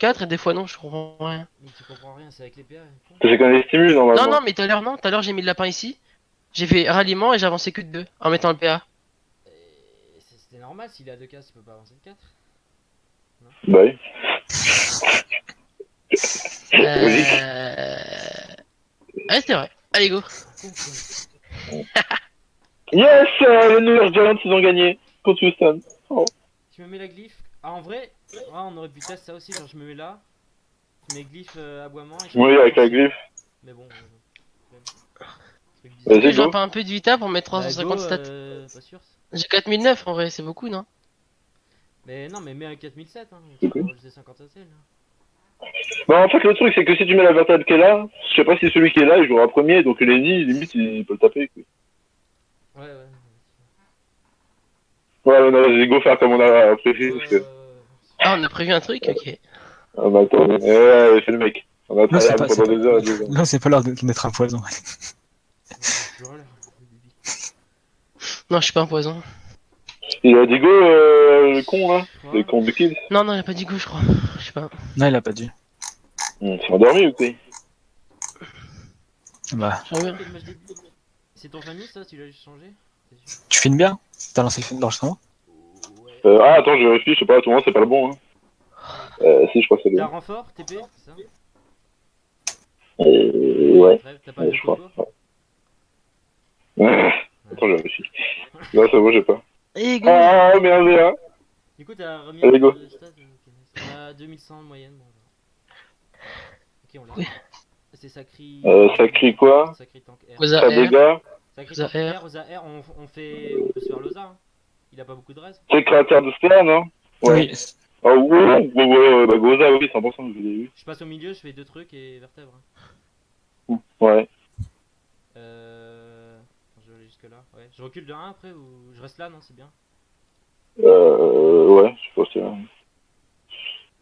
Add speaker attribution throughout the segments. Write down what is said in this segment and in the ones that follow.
Speaker 1: 4 et des fois non, je comprends rien.
Speaker 2: Mais tu comprends rien, c'est avec les PA. Con.
Speaker 3: C'est quand les stimule
Speaker 1: Non,
Speaker 3: normalement.
Speaker 1: non, mais tout à l'heure, non. Tout à l'heure, j'ai mis le lapin ici. J'ai fait ralliement et j'ai avancé que de 2 en mettant le PA.
Speaker 2: C'était normal, s'il est à 2 cases, il peut pas avancer de 4.
Speaker 3: Bah oui. Logique.
Speaker 1: Ouais, c'est vrai. Allez, go.
Speaker 2: Con, quoi.
Speaker 3: Yes, les New York Giants ils ont gagné contre Houston. Oh.
Speaker 2: Tu me mets la glyphe. Ah, en vrai, on aurait pu tester ça aussi. Genre, je me mets là. Tu mets glyphe aboiement et je fais
Speaker 3: Oui, avec la
Speaker 2: raccourci.
Speaker 3: glyphe.
Speaker 2: Mais bon, flemme. Truc bizarre.
Speaker 3: Vas-y,
Speaker 1: Et j'en
Speaker 3: go.
Speaker 1: pas un peu de vita pour mettre
Speaker 2: Bah, go,
Speaker 1: 350 stats.
Speaker 2: pas sûr.
Speaker 1: J'ai 4009 en vrai, c'est beaucoup, non?
Speaker 2: Mais non, mais mets un 4007, hein. Tu
Speaker 3: C'est
Speaker 2: peux
Speaker 3: cool.
Speaker 2: rajouter 50 ACL. Hein.
Speaker 3: Bah en fait le truc c'est que si tu mets la vertèbre qui est là, je sais pas si celui qui est là il jouera premier, donc les nids limite il peut le taper. Quoi.
Speaker 2: Ouais, ouais.
Speaker 3: Ouais, non, vas-y, go faire comme on a prévu parce que.
Speaker 1: Ah, on a prévu un truc? Ok.
Speaker 3: Ah bah attends, ouais, c'est le mec. On a
Speaker 4: Là,
Speaker 3: travaillé pendant des heures et des heures.
Speaker 4: là, c'est pas l'heure d'être un poison.
Speaker 2: C'est toujours là, le débit.
Speaker 1: Non, je suis pas un poison.
Speaker 3: Il a dit go le con là, le
Speaker 2: Ouais.
Speaker 3: con de kill.
Speaker 1: Non, non, il a pas dit go, je crois. Je sais pas.
Speaker 4: Non, il a pas dû.
Speaker 3: Il s'est endormi ou quoi?
Speaker 4: Bah,
Speaker 1: J'aimerais bien.
Speaker 2: Quel match début. C'est ton famille, ça? Tu l'as juste changé? T'es sûr?
Speaker 4: tu filmes bien? T'as lancé le film d'enregistrement?
Speaker 2: Ouais.
Speaker 3: Ah attends, je vérifie, je sais pas, tout le monde c'est pas le bon. Hein. Si, je crois que c'est le
Speaker 2: T'as un
Speaker 3: bon.
Speaker 2: renfort, TP, c'est ça?
Speaker 3: Ouais,
Speaker 2: T'as pas de
Speaker 3: je crois.
Speaker 2: coco?
Speaker 3: Ouais. Attends, je vérifie. Là, c'est bon, j'ai pas.
Speaker 1: Et go!
Speaker 3: Ah merde, hein.
Speaker 2: Du coup, t'as remis un
Speaker 3: Allez,
Speaker 2: peu
Speaker 3: go.
Speaker 2: de stats? Ok, nice. On a 2100 de moyenne. Bon, ok, on l'a.
Speaker 1: Oui.
Speaker 2: C'est Sacri.
Speaker 3: Ça crie quoi?
Speaker 2: Sacri tank R.
Speaker 1: Osa
Speaker 3: Ça
Speaker 1: R.
Speaker 3: dégâts?
Speaker 2: Sacri
Speaker 1: Osa
Speaker 2: tank
Speaker 1: R.
Speaker 2: R, Osa R, on fait. On peut se faire l'Osa. Hein. Il a pas beaucoup de res.
Speaker 3: C'est le créateur de Sphere, non? Ouais.
Speaker 4: Oui.
Speaker 3: Oh, ouais, bah Goza, oui, 100%, je l'ai vu.
Speaker 2: Je passe au milieu, je fais 2 trucs et vertèbre.
Speaker 3: Ouais.
Speaker 2: Je vais aller jusque là. Ouais. Je recule de 1 après ou je reste là, non? C'est bien.
Speaker 3: Ouais, je pense que c'est...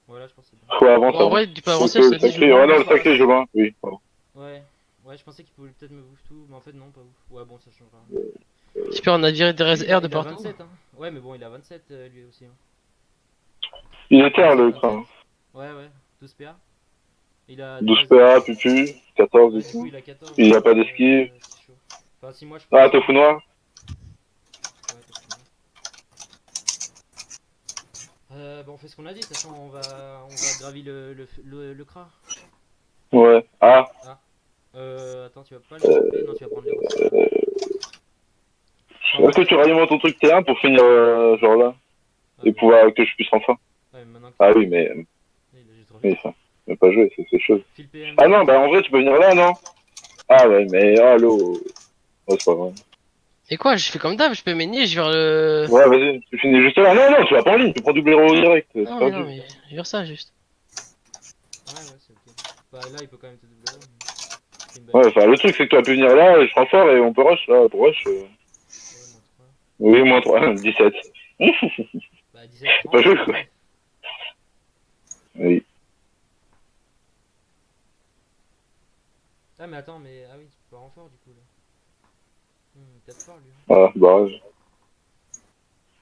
Speaker 2: Voilà, je pense que c'est bien.
Speaker 3: Faut avancer,
Speaker 1: Bon, en
Speaker 3: avance.
Speaker 1: vrai, tu peux
Speaker 3: Donc,
Speaker 1: avancer, ça
Speaker 3: le
Speaker 1: dit, je
Speaker 3: sacré,
Speaker 1: loin.
Speaker 3: ouais, non, le sacré, je loin, oui. Pardon.
Speaker 2: Ouais. Ouais, je pensais qu'il pouvait peut-être me bouffe tout, mais en fait, non, pas ouf. Ouais, bon, ça changera.
Speaker 1: Super, on a viré des res
Speaker 2: Lui, il a,
Speaker 1: R de
Speaker 2: il a
Speaker 1: partout.
Speaker 2: 27, hein. Ouais, mais bon, il a 27 lui aussi. Hein.
Speaker 3: Il est tard,
Speaker 2: 27,
Speaker 3: le
Speaker 2: 27.
Speaker 3: train.
Speaker 2: Ouais, ouais, 12 PA. Il a
Speaker 3: 12
Speaker 2: 13.
Speaker 3: PA, pupu, 14
Speaker 2: Ouais,
Speaker 3: du
Speaker 2: du coup,
Speaker 3: coup.
Speaker 2: il a 14.
Speaker 3: Il a pas
Speaker 2: Ouais,
Speaker 3: d'esquive.
Speaker 2: c'est chaud. Enfin, si moi je
Speaker 3: Ah,
Speaker 2: pense.
Speaker 3: tofu noir.
Speaker 2: Ouais, t'as fini. Bah, on fait ce qu'on a dit, de toute façon, on va gravir le CRA.
Speaker 3: Ouais. Ah.
Speaker 2: Ah. Attends, tu vas pas le TP? Non, tu vas prendre les roses.
Speaker 3: Est-ce que tu rallumes ton truc T1 pour finir genre là?
Speaker 2: Ah,
Speaker 3: Et
Speaker 2: mais...
Speaker 3: pouvoir que je puisse enfin?
Speaker 2: Ouais, mais maintenant que
Speaker 3: Ah oui, mais...
Speaker 2: il a juste
Speaker 3: Oui,
Speaker 2: refait.
Speaker 3: ça. Je pas jouer, c'est chaud.
Speaker 2: File PM.
Speaker 3: Ah non, bah en vrai, tu peux venir là, non? Ah ouais, mais... Ah, l'eau... Oh, c'est pas vrai.
Speaker 1: Et quoi, je fais comme d'hab, je peux m'aigner, je vire le.
Speaker 3: Ouais, vas-y, tu finis juste là. Non, non, tu vas pas en ligne, tu prends double héros direct. C'est
Speaker 1: Non, mais non,
Speaker 3: perdu.
Speaker 1: mais je vire ça juste.
Speaker 2: Ouais, ouais, c'est ok. Bah, là, il peut quand même te doubler. C'est une
Speaker 3: Ouais,
Speaker 2: bonne.
Speaker 3: enfin, le truc, c'est que tu vas pu venir là, je prends fort et on peut rush, là, pour rush.
Speaker 2: Ouais, moins 3.
Speaker 3: Oui, moins 3, 17.
Speaker 2: Bah, 17,
Speaker 3: Pas
Speaker 2: 30.
Speaker 3: juste, quoi. Oui.
Speaker 2: Ah, mais attends, mais. Ah oui, tu peux pas renfort du coup là. Peut-être fort lui. Hein.
Speaker 3: Ah, barrage.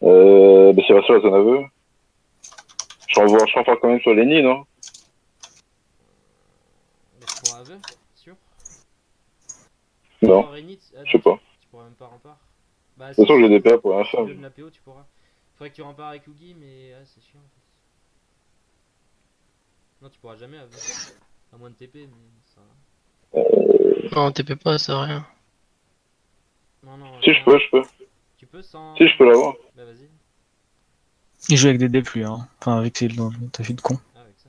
Speaker 3: Bah, c'est sur la zone à vœux. Je renforce quand même sur les nids, non?
Speaker 2: Mais je pourrais aveu, sûr.
Speaker 3: Non, je sais pas.
Speaker 2: Tu pourras même pas rempart. Bah,
Speaker 3: De toute façon, j'ai des PA pour rien
Speaker 2: si
Speaker 3: faire.
Speaker 2: tu donnes la PO, tu pourras. Faudrait que tu remparts avec Ugi, mais ah, c'est chiant en fait. Non, tu pourras jamais aveu. À moins de TP, mais ça.
Speaker 1: Non, TP pas, ça sert à rien.
Speaker 2: Non, non,
Speaker 3: Si,
Speaker 2: viens.
Speaker 3: je peux.
Speaker 2: Tu peux sans.
Speaker 3: Si, je peux l'avoir.
Speaker 2: Bah, vas-y.
Speaker 4: Il joue avec des dés plus, hein. Enfin, avec tes ta fille de con.
Speaker 2: Ah, avec ça.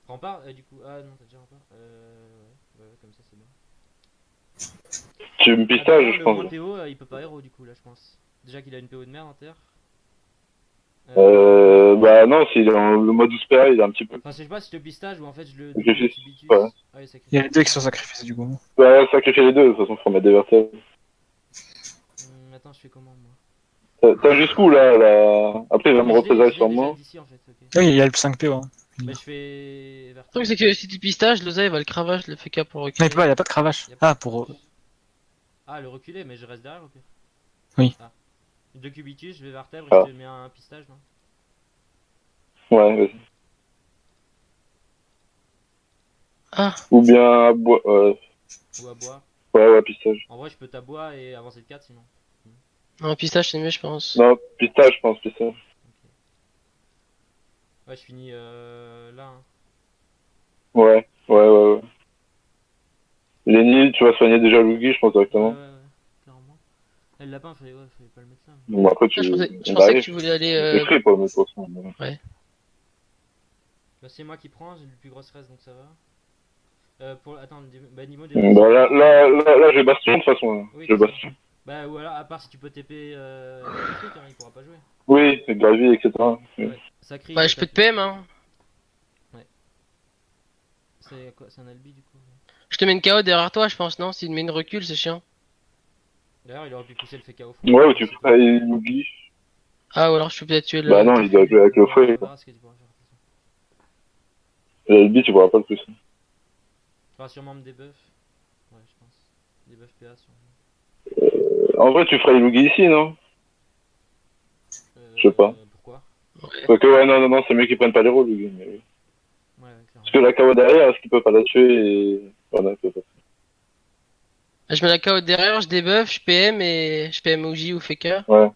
Speaker 2: Rempart, du coup. Ah non, t'as déjà rempart. Ouais, comme ça c'est bien.
Speaker 3: Tu me
Speaker 2: Ah,
Speaker 3: pistage,
Speaker 2: d'ailleurs,
Speaker 3: je
Speaker 2: le
Speaker 3: pense.
Speaker 2: moins PO, il peut pas héros du coup là, je pense. Déjà qu'il a une PO de merde en terre.
Speaker 3: Bah non, s'il est en le mode 12 PA, il est un petit peu.
Speaker 2: Enfin, je sais pas si je te pistage ou en fait je le
Speaker 3: Sacrifice.
Speaker 2: Tibitus.
Speaker 3: Ouais.
Speaker 2: Ah, oui,
Speaker 4: Il y a
Speaker 2: sacrifice.
Speaker 4: les deux qui sont sacrifiés du coup.
Speaker 3: Bah, sacrifier les deux, de toute façon, faut mettre des vertèbres.
Speaker 2: Attends, je fais comment moi?
Speaker 3: T'as jusqu'où là? Après, il va
Speaker 2: Ah,
Speaker 3: me
Speaker 2: mais je
Speaker 3: représailler
Speaker 2: l'ai
Speaker 3: sur
Speaker 2: déjà
Speaker 3: moi.
Speaker 2: d'ici en fait, ok.
Speaker 4: Oui, il y a le 5 PO. Hein.
Speaker 2: Mais je fais
Speaker 1: Le
Speaker 2: vertèbre.
Speaker 1: truc, c'est que si tu pistage, l'oseille va le cravache, le FK pour
Speaker 4: Non,
Speaker 1: reculer.
Speaker 4: il y a pas de cravache.
Speaker 2: Yep.
Speaker 4: Ah, pour.
Speaker 2: Ah, le reculer, mais je reste derrière au pire.
Speaker 4: Oui.
Speaker 2: Ah. Deux cubitus, je vais vertèbre et
Speaker 3: Ah.
Speaker 2: je te mets un pistage, non?
Speaker 3: Ouais, vas-y.
Speaker 1: Ah,
Speaker 3: Ou bien à bois.
Speaker 2: Ou à bois.
Speaker 3: Ouais, pistache.
Speaker 2: En vrai, je peux t'aboie et avancer de 4 sinon.
Speaker 1: non, pistache c'est mieux, je pense.
Speaker 3: Non, pistache, je pense, pistache.
Speaker 2: Ok. Ouais, je finis là. Hein.
Speaker 3: Ouais. Lenny, tu vas soigner déjà Luigi, je pense directement.
Speaker 2: Clairement. Et le lapin, fallait pas le mettre là.
Speaker 3: Bon, après,
Speaker 1: Ah, je
Speaker 3: on
Speaker 1: pensais que
Speaker 3: arrive.
Speaker 1: tu voulais aller.
Speaker 3: C'est free pour le mettre, de toute façon.
Speaker 1: Ouais.
Speaker 2: Bah, c'est moi qui prends, j'ai le plus gros stress donc ça va. Attends, bah, niveau des
Speaker 3: Bah, là, j'ai Bastion, de toute façon. Là.
Speaker 2: Oui,
Speaker 3: J'ai
Speaker 2: t'as ça.
Speaker 3: Bastion.
Speaker 2: Bah, ou alors, à part si tu peux TP le truc, hein, il pourra pas jouer.
Speaker 3: Oui, et Gravier, etc.
Speaker 2: Ouais, Sacré, il
Speaker 1: Bah,
Speaker 2: va
Speaker 1: je peux te
Speaker 2: taper.
Speaker 1: PM, hein.
Speaker 2: C'est quoi? C'est un albi du coup.
Speaker 1: Je te mets une KO derrière toi, je pense, non? S'il me met une recul, c'est chiant.
Speaker 2: D'ailleurs, il aurait pu pousser le FK au fond.
Speaker 3: Ouais, ou tu
Speaker 2: C'est tout.
Speaker 3: ferais Luigi.
Speaker 1: Ah, ou alors je peux peut-être tuer
Speaker 3: Bah
Speaker 1: le
Speaker 3: non, il doit
Speaker 1: tofu.
Speaker 3: jouer avec le
Speaker 2: On
Speaker 3: fouet.
Speaker 2: verra ce que tu pourras faire. De toute façon.
Speaker 3: Et LB, tu pourras pas le plus.
Speaker 2: Tu pourras sûrement me debuff. Ouais, je pense. Debuff PA sûrement.
Speaker 3: En vrai, tu ferais Luigi ici, non? Je sais pas.
Speaker 2: Pourquoi?
Speaker 1: Ouais.
Speaker 3: Parce que, ouais, non, c'est mieux qu'ils prennent pas les rôles, Luigi. Mais...
Speaker 2: Ouais,
Speaker 3: Parce
Speaker 2: clairement.
Speaker 3: que la KO derrière, est-ce qu'il peut pas la tuer et. Voilà, il peut pas.
Speaker 1: Je mets la KO derrière, je debuff, je PM et je PM OJ ou Faker.
Speaker 3: Ouais.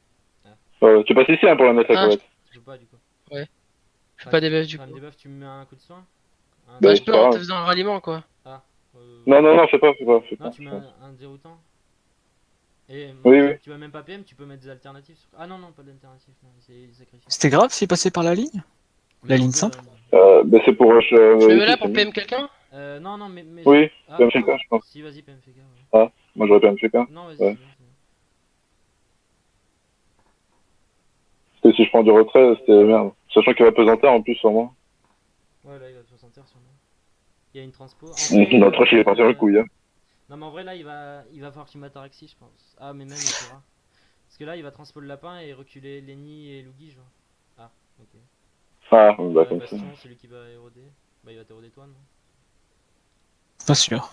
Speaker 3: Tu passes ici hein, pour la mettre la
Speaker 1: Ah,
Speaker 3: Coët.
Speaker 2: Tu peux pas du coup.
Speaker 1: ouais. Je fais pas debuff du
Speaker 2: Enfin,
Speaker 1: coup.
Speaker 2: debuff, tu me mets un coup de soin?
Speaker 1: Bah,
Speaker 3: Bah,
Speaker 1: je
Speaker 3: c'est
Speaker 1: peux
Speaker 3: pas
Speaker 1: en te
Speaker 3: grave.
Speaker 1: faisant un ralliement, quoi.
Speaker 2: Ah.
Speaker 3: Non, fais pas.
Speaker 2: Non, tu mets un déroutant. Et
Speaker 3: Oui,
Speaker 2: enfin,
Speaker 3: oui.
Speaker 2: tu vas même pas PM, tu peux mettre des alternatives. Ah non, pas d'alternatives, non, c'est sacrifice.
Speaker 4: C'était grave s'il passait par la ligne? La ligne simple?
Speaker 3: Bah, c'est pour rush
Speaker 1: Je me mets
Speaker 3: ici,
Speaker 1: là
Speaker 3: c'est
Speaker 1: pour
Speaker 3: mieux.
Speaker 1: PM quelqu'un?
Speaker 2: Non, mais
Speaker 3: Oui,
Speaker 2: ah,
Speaker 3: PMFK, je pense.
Speaker 2: si, vas-y, PMFK, ouais.
Speaker 3: Ah, moi j'aurais PMFK.
Speaker 2: Non, vas-y,
Speaker 3: Ouais.
Speaker 2: c'est bien.
Speaker 3: Parce que si je prends du retrait, c'était merde. Sachant qu'il va pesanter en plus sur moi.
Speaker 2: Ouais, là, il va 60 heures sûrement. Il y a une transpo. En vrai,
Speaker 3: Notre rush il est parti en couille. Hein.
Speaker 2: non, mais en vrai, là, il va falloir qu'il m'ataraxie, je pense. Ah, mais même, il pourra. Parce que là, il va transpo le lapin et reculer Lenny et Luigi, genre. Ah, ok.
Speaker 3: Ah, bah comme ça.
Speaker 2: Bastion, celui qui va éroder. Bah, il va t'éroder toi, non?
Speaker 4: Pas sûr.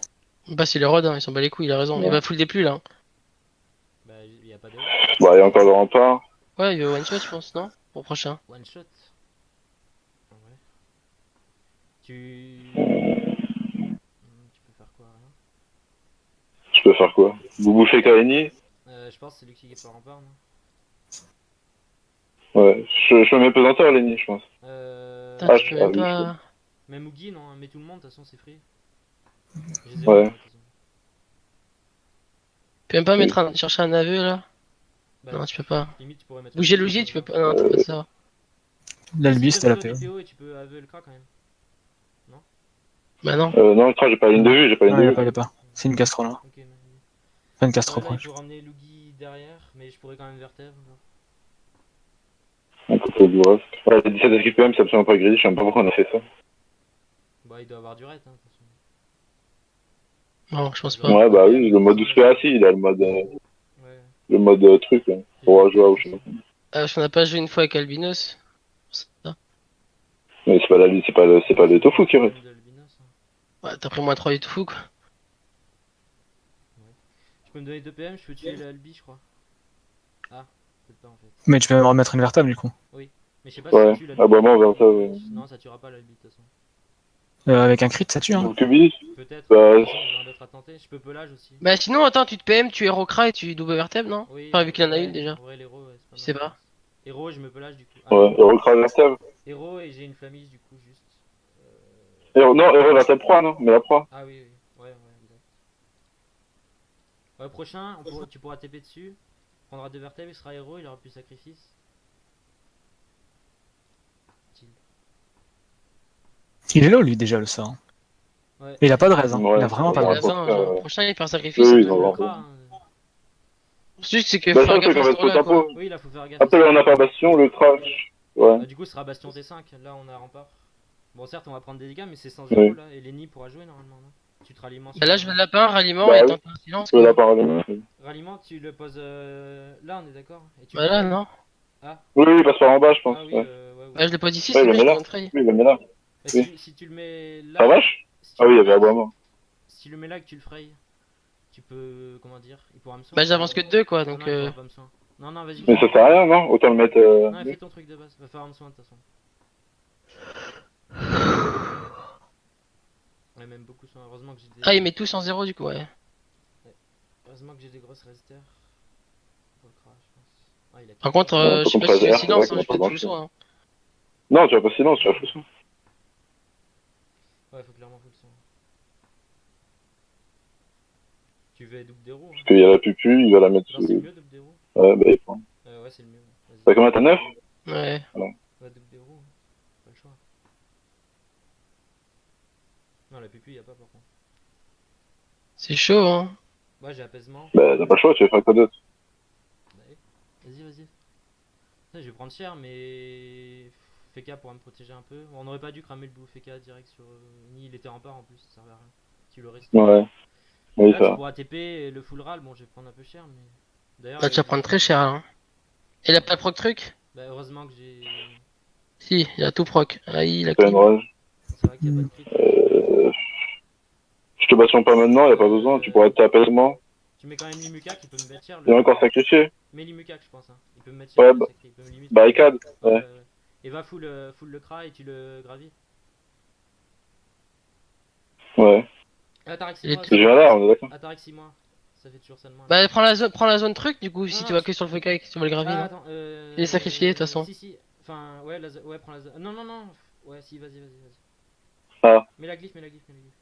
Speaker 1: Bah, c'est les rods, hein, ils s'en bat les couilles, il a raison. Il
Speaker 3: Ouais.
Speaker 1: va full des plus là. Hein.
Speaker 2: Bah, il y a pas de
Speaker 3: Bah, il y a encore le rempart.
Speaker 1: Ouais, il va one shot, je pense, non? Pour le prochain.
Speaker 2: one shot. En vrai. Tu. Tu peux faire quoi, rien?
Speaker 3: Je peux faire quoi? Vous bouffez Kaini?
Speaker 2: Je pense que c'est lui qui est pas rempart, non?
Speaker 3: Ouais, je me mets pesanteur, Lenny, je pense.
Speaker 1: Putain,
Speaker 3: Ah,
Speaker 1: tu peux
Speaker 3: ah,
Speaker 1: même
Speaker 3: oui,
Speaker 1: pas.
Speaker 2: Même Oogie, non, mais tout le monde, de toute façon, c'est free. J'ai
Speaker 3: Ouais.
Speaker 2: zéro, moi, de toute façon.
Speaker 1: Tu peux même pas
Speaker 3: Oui.
Speaker 1: chercher un aveu là?
Speaker 2: Bah,
Speaker 1: Non, tu peux pas.
Speaker 2: limite, tu pourrais mettre.
Speaker 1: Bouger Logier, tu peux pas. Non, tu peux pas ça.
Speaker 4: L'Albi,
Speaker 2: Si,
Speaker 4: c'était la
Speaker 2: toi, t'es
Speaker 4: PO.
Speaker 2: PO et tu peux aveu le cra quand même.
Speaker 1: Bah non.
Speaker 3: Non, j'ai pas ligne de vue, j'ai pas ligne
Speaker 4: Non,
Speaker 3: de
Speaker 4: il
Speaker 3: vue.
Speaker 4: a pas. C'est une castro là.
Speaker 2: Ok, mais.
Speaker 4: Pas une castro
Speaker 2: Là, il
Speaker 4: proche.
Speaker 2: faut ramener Luigi derrière, mais je pourrais quand même vertèbre. Genre.
Speaker 3: Un peu du reste. Ouais, les 17 SQPM, c'est absolument pas gris, je sais même pas pourquoi on a fait ça.
Speaker 2: Bah, il doit avoir du raid, hein, de toute façon.
Speaker 1: Non, je pense pas.
Speaker 3: Ouais, bah oui, le mode USPA, si, il a
Speaker 2: Ouais.
Speaker 3: le mode truc, là, pour jouer au champ.
Speaker 1: Parce qu'on a pas joué une fois avec Albinos. C'est ça.
Speaker 3: Mais c'est pas la c'est pas le tofu qui reste.
Speaker 2: De l'albinos, hein.
Speaker 1: Ouais, t'as pris moins 3 du tout fou quoi.
Speaker 2: Tu peux me donner 2 PM, je peux tuer l'albi, je crois. Ah, peut-être pas en fait.
Speaker 4: Mais tu peux même remettre une vertable du coup.
Speaker 2: Mais je sais pas
Speaker 3: Ouais.
Speaker 2: si ça tue l'albi.
Speaker 3: Ah bah, moi, on verra ça, ouais.
Speaker 2: Non, ça tuera pas l'albi, de toute façon.
Speaker 4: Avec un crit, ça tue hein.
Speaker 3: Donc, Cubis,
Speaker 2: Peut-être,
Speaker 3: Bah,
Speaker 2: de toute façon, rien d'autre à tenter. Je peux pelage aussi.
Speaker 1: Bah sinon, attends, tu te PM, tu Hérocra et tu double vertèbre, non?
Speaker 2: Oui,
Speaker 1: Enfin, vu qu'il en a
Speaker 2: ouais,
Speaker 1: une déjà.
Speaker 2: En vrai, l'héros, ouais, c'est pas
Speaker 1: Je sais
Speaker 2: mal.
Speaker 1: pas.
Speaker 2: Héros, je me pelage du coup.
Speaker 3: ouais, Hero Crane Vertèbre.
Speaker 2: Héros et j'ai une flamise du coup, juste.
Speaker 3: Non, Hero Vertèbre 3, non, mais la 3.
Speaker 2: Ah oui, ouais, exact. Ouais, prochain, tu pourras TP dessus. Prendra 2 vertèbres, il sera héros, il aura plus sacrifice. Utile.
Speaker 4: Il est low lui déjà le sort.
Speaker 2: Ouais.
Speaker 4: Et il a pas de raise, hein.
Speaker 3: Ouais,
Speaker 4: Il a vraiment pas de
Speaker 1: À
Speaker 3: ouais,
Speaker 1: la
Speaker 4: raise.
Speaker 1: fin,
Speaker 3: ouais.
Speaker 1: genre, prochain, il perd sacrifice.
Speaker 3: Oui,
Speaker 1: et
Speaker 3: oui,
Speaker 1: tout.
Speaker 3: non,
Speaker 2: Le
Speaker 3: non.
Speaker 2: cra, hein.
Speaker 1: Juste, c'est que
Speaker 3: Bah,
Speaker 1: faire
Speaker 3: ça,
Speaker 1: gaffe
Speaker 3: c'est
Speaker 1: à
Speaker 3: qu'en
Speaker 1: ce
Speaker 3: fait, faut
Speaker 1: tour-là, quoi.
Speaker 3: tempo.
Speaker 2: Oui, là, faut faire gaffe.
Speaker 3: Après, on n'a pas Bastion, le crash. Ouais.
Speaker 2: Du coup, ce sera Bastion T5. Là, on a rempart. Bon, certes, on va prendre des dégâts, mais c'est sans
Speaker 3: Oui.
Speaker 2: 0 là. Et Lenny pourra jouer normalement, non? Tu te ralliements sur
Speaker 1: Bah là, je veux le lapin, ralliement
Speaker 3: Bah
Speaker 1: et
Speaker 3: oui.
Speaker 1: tente un silence.
Speaker 3: Je peux
Speaker 1: Quoi.
Speaker 3: la parler.
Speaker 2: Ralliement, tu le poses là, on est d'accord? Et tu
Speaker 1: Bah là,
Speaker 2: fray.
Speaker 1: non.
Speaker 3: Oui, il passe par en bas, je pense.
Speaker 2: Ah oui,
Speaker 3: Ouais,
Speaker 2: ouais.
Speaker 1: Bah, je le pose ici,
Speaker 3: Ouais,
Speaker 1: c'est
Speaker 3: il le
Speaker 1: bien,
Speaker 3: met
Speaker 1: je
Speaker 3: là.
Speaker 1: te fray.
Speaker 3: Oui, il le met là.
Speaker 2: Bah,
Speaker 3: Oui.
Speaker 2: si tu le mets là.
Speaker 3: Ah, vache
Speaker 2: si tu
Speaker 3: Ah oui, il y
Speaker 2: le
Speaker 3: avait
Speaker 2: mets-
Speaker 3: aboiement.
Speaker 2: Si tu le mets là et que tu le frayes, tu peux. Comment dire? Il pourra me soin.
Speaker 1: Bah, j'avance que de 2, quoi,
Speaker 2: Non,
Speaker 1: donc.
Speaker 2: non, il pourra pas me soin. Non, vas-y.
Speaker 3: Mais ça sert à rien, non? Autant le mettre.
Speaker 2: Non, fais ton truc de base. Va faire un soin de toute façon. Ouais, même même beaucoup soin. Heureusement que j'ai des...
Speaker 1: Ah, il met tout en 0 du coup, ouais.
Speaker 2: Heureusement que j'ai des grosses resters. Pour le crash, je pense. Ah, il a
Speaker 1: Par contre,
Speaker 3: Ouais,
Speaker 1: je sais pas
Speaker 3: contre
Speaker 1: si je fais
Speaker 3: AZR, c'est vrai
Speaker 1: silence,
Speaker 3: qu'on
Speaker 1: hein,
Speaker 3: a
Speaker 1: je
Speaker 3: pas
Speaker 1: peux être
Speaker 3: grand
Speaker 1: full
Speaker 3: chose.
Speaker 1: soin. Hein.
Speaker 3: Non, tu vas pas silence, tu vas foutre ça.
Speaker 2: Ouais, faut clairement full son. Tu veux double des roues,
Speaker 3: Parce
Speaker 2: hein.
Speaker 3: qu'il y a la pupu, il va la mettre
Speaker 2: Genre, c'est le
Speaker 3: sous.
Speaker 2: mieux double des roues.
Speaker 3: Ouais, bah, il prend.
Speaker 2: Ouais, c'est le mieux. Vas-y.
Speaker 3: T'as combien, t'as 9?
Speaker 1: Ouais.
Speaker 2: Ouais, double des roues. Pas le choix. Non, la pupu, y a pas par contre.
Speaker 1: C'est chaud, hein.
Speaker 2: Ouais, j'ai apaisement.
Speaker 3: Bah, t'as pas le choix, tu vas faire quoi d'autre?
Speaker 2: Ouais. Vas-y, vas-y. Ça, je vais prendre cher, mais. Feka pourra me protéger un peu. On aurait pas dû cramer le blue Feka direct sur. Ni il était en part en plus, ça servait à rien. Tu le restes.
Speaker 3: Ouais. Oui,
Speaker 2: Là,
Speaker 3: ça
Speaker 2: tu
Speaker 3: va.
Speaker 2: pourras TP le full ral. Bon, je vais prendre un peu cher, mais. D'ailleurs,
Speaker 1: Là, tu vas prendre très cher, hein. Il a pas proc truc?
Speaker 2: Bah, heureusement que j'ai.
Speaker 1: Si, il a tout proc. Ah, il a
Speaker 3: Fais une
Speaker 1: clean.
Speaker 3: rage.
Speaker 2: C'est vrai qu'il n'y a pas de crit.
Speaker 3: Je te bastionne pas maintenant, y a pas besoin, tu pourras être apaisement.
Speaker 2: Tu mets quand même Limuka qui peut me mettre cher.
Speaker 3: Il est encore sacrifié.
Speaker 2: Mais Limuka, je pense. Hein. Il peut me mettre cher.
Speaker 3: Ouais, bah,
Speaker 2: Il peut me limite.
Speaker 3: barricade. Ouais.
Speaker 2: Et va full le cra et tu le gravis.
Speaker 3: Ouais.
Speaker 2: Atarex 6
Speaker 1: Il est
Speaker 2: mois.
Speaker 1: tout-
Speaker 3: C'est génial, on est d'accord.
Speaker 2: Atarex 6 mois. Ça fait toujours ça de moins.
Speaker 1: Bah, prends la zone truc, du coup, si
Speaker 2: Non,
Speaker 1: tu
Speaker 2: non,
Speaker 1: vas que sur le FK et que tu vas le graver,
Speaker 2: Ah,
Speaker 1: non?
Speaker 2: attends.
Speaker 1: Il est sacrifié, de toute façon.
Speaker 2: Si, si. Enfin, ouais, ouais, prends la zone. Non, non, non. Ouais, si, vas-y, vas-y, vas-y.
Speaker 3: Ah.
Speaker 2: Mets la glyphe, mets la glyphe, mets la glyphe.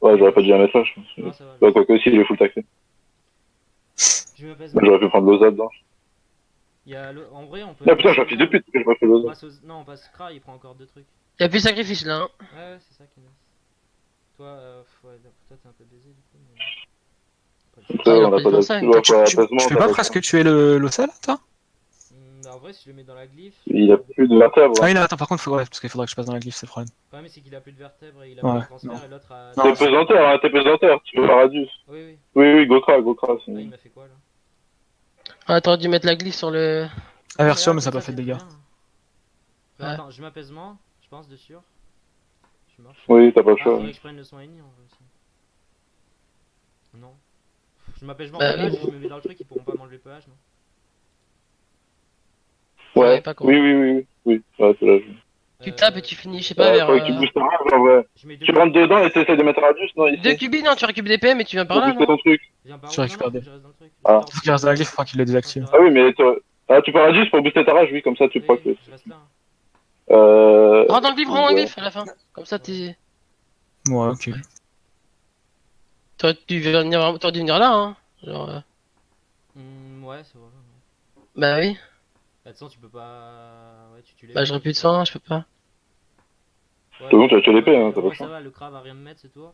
Speaker 3: Ouais, j'aurais pas dû la mettre là, je pense.
Speaker 2: Non, ça va.
Speaker 3: Bah, quoi que aussi, il est full taxé.
Speaker 2: Je me pèse.
Speaker 3: J'aurais pu prendre l'Osa dedans.
Speaker 2: En vrai, on peut.
Speaker 3: Ah putain, j'ai fait depuis que j'ai pas fait
Speaker 2: On
Speaker 3: l'Osa.
Speaker 2: passe Non, on passe Kra, il prend encore deux trucs.
Speaker 1: Il y a plus de sacrifice là, hein.
Speaker 2: Ouais, c'est ça qui est nice. Toi, ouais, pour toi, t'es un peu baisé du coup. Mais...
Speaker 3: Putain,
Speaker 1: Ah, il
Speaker 3: on
Speaker 1: aurait
Speaker 3: a
Speaker 1: pas
Speaker 3: pas
Speaker 1: dû faire ça.
Speaker 3: de. Tu dois faire
Speaker 4: Tu
Speaker 3: apaisement,
Speaker 4: peux
Speaker 3: t'as
Speaker 4: pas
Speaker 3: pas le
Speaker 4: presque
Speaker 3: choix.
Speaker 4: tuer le sel, toi?
Speaker 2: En vrai, si je le mets dans la glyphe.
Speaker 3: Il a plus de vertèbres.
Speaker 4: Ah oui, non, attends, par contre, ouais, parce qu'il faudra que je passe dans la glyphe, c'est le problème.
Speaker 2: Le problème, c'est qu'il a plus de vertèbres et il a
Speaker 4: Ouais,
Speaker 2: pas de transfert
Speaker 4: non.
Speaker 2: et l'autre a.
Speaker 4: Non,
Speaker 3: T'es pesanteur, hein, t'es pesanteur. Tu veux Radius.
Speaker 2: Oui, oui.
Speaker 3: Oui, oui, Gokra.
Speaker 2: Ah, il m'a fait quoi là?
Speaker 1: Ah, t'aurais dû mettre la glyphe sur le.
Speaker 4: Aversion,
Speaker 2: là,
Speaker 4: mais ça a
Speaker 2: comme
Speaker 4: pas fait de
Speaker 2: c'est
Speaker 4: dégâts.
Speaker 2: très bien. Bah,
Speaker 1: Ouais.
Speaker 2: attends, je m'apaisement, je pense, de sûr. Je marche.
Speaker 3: Oui, t'as pas le
Speaker 2: Ah,
Speaker 3: choix.
Speaker 2: faudrait que je prenne le soin ennemi en vrai aussi. Non. Je m'apaise en
Speaker 1: Bah,
Speaker 2: pelage,
Speaker 1: oui.
Speaker 2: je me mets dans le truc, ils pourront pas m'enlever le pelage, non?
Speaker 1: Ouais,
Speaker 3: Ouais.
Speaker 1: pas con.
Speaker 3: Oui, oui, oui, oui. Oui, ouais, c'est là.
Speaker 1: Tu tapes et tu finis, je sais pas, vers.
Speaker 3: Faut qu'il booste un rage, en vrai.
Speaker 2: Je mets deux
Speaker 3: Tu rentres dedans et t'essaies de mettre Radius, non,
Speaker 1: Deux
Speaker 3: ici.
Speaker 1: cubis, non, tu récupères des PM et tu viens par
Speaker 3: Pour
Speaker 1: là,
Speaker 3: booster
Speaker 1: non?
Speaker 3: ton truc.
Speaker 2: Viens par
Speaker 4: Tu
Speaker 2: où? Non, non,
Speaker 4: récupères
Speaker 2: faut
Speaker 4: des-
Speaker 2: que je reste dans le truc.
Speaker 3: Ah.
Speaker 2: Torpille,
Speaker 4: Faut qu'il reste dans la glyphe pour qu'il le désactive.
Speaker 3: Ah oui, mais ah, tu peux Radius pour booster ta rage, oui, comme ça tu procs.
Speaker 2: Oui, je reste là. Hein.
Speaker 1: Rentre dans le glyphe, rentre dans le
Speaker 3: Ouais.
Speaker 1: glyphe à la fin. Comme ça, t'es.
Speaker 4: Ouais, ok.
Speaker 1: T'aurais dû venir là, hein. Genre.
Speaker 2: Ouais, c'est vrai. Ouais.
Speaker 1: Bah oui.
Speaker 2: Bah, de toute façon, tu peux pas. Ouais, tu tues les.
Speaker 1: Bah, j'aurais plus de soin, je peux pas.
Speaker 2: Ouais,
Speaker 3: C'est bon, tu as tué l'épée, hein, t'as pas
Speaker 2: ouais,
Speaker 3: le
Speaker 2: ça
Speaker 3: choix.
Speaker 2: va, le cra va rien me mettre ce tour.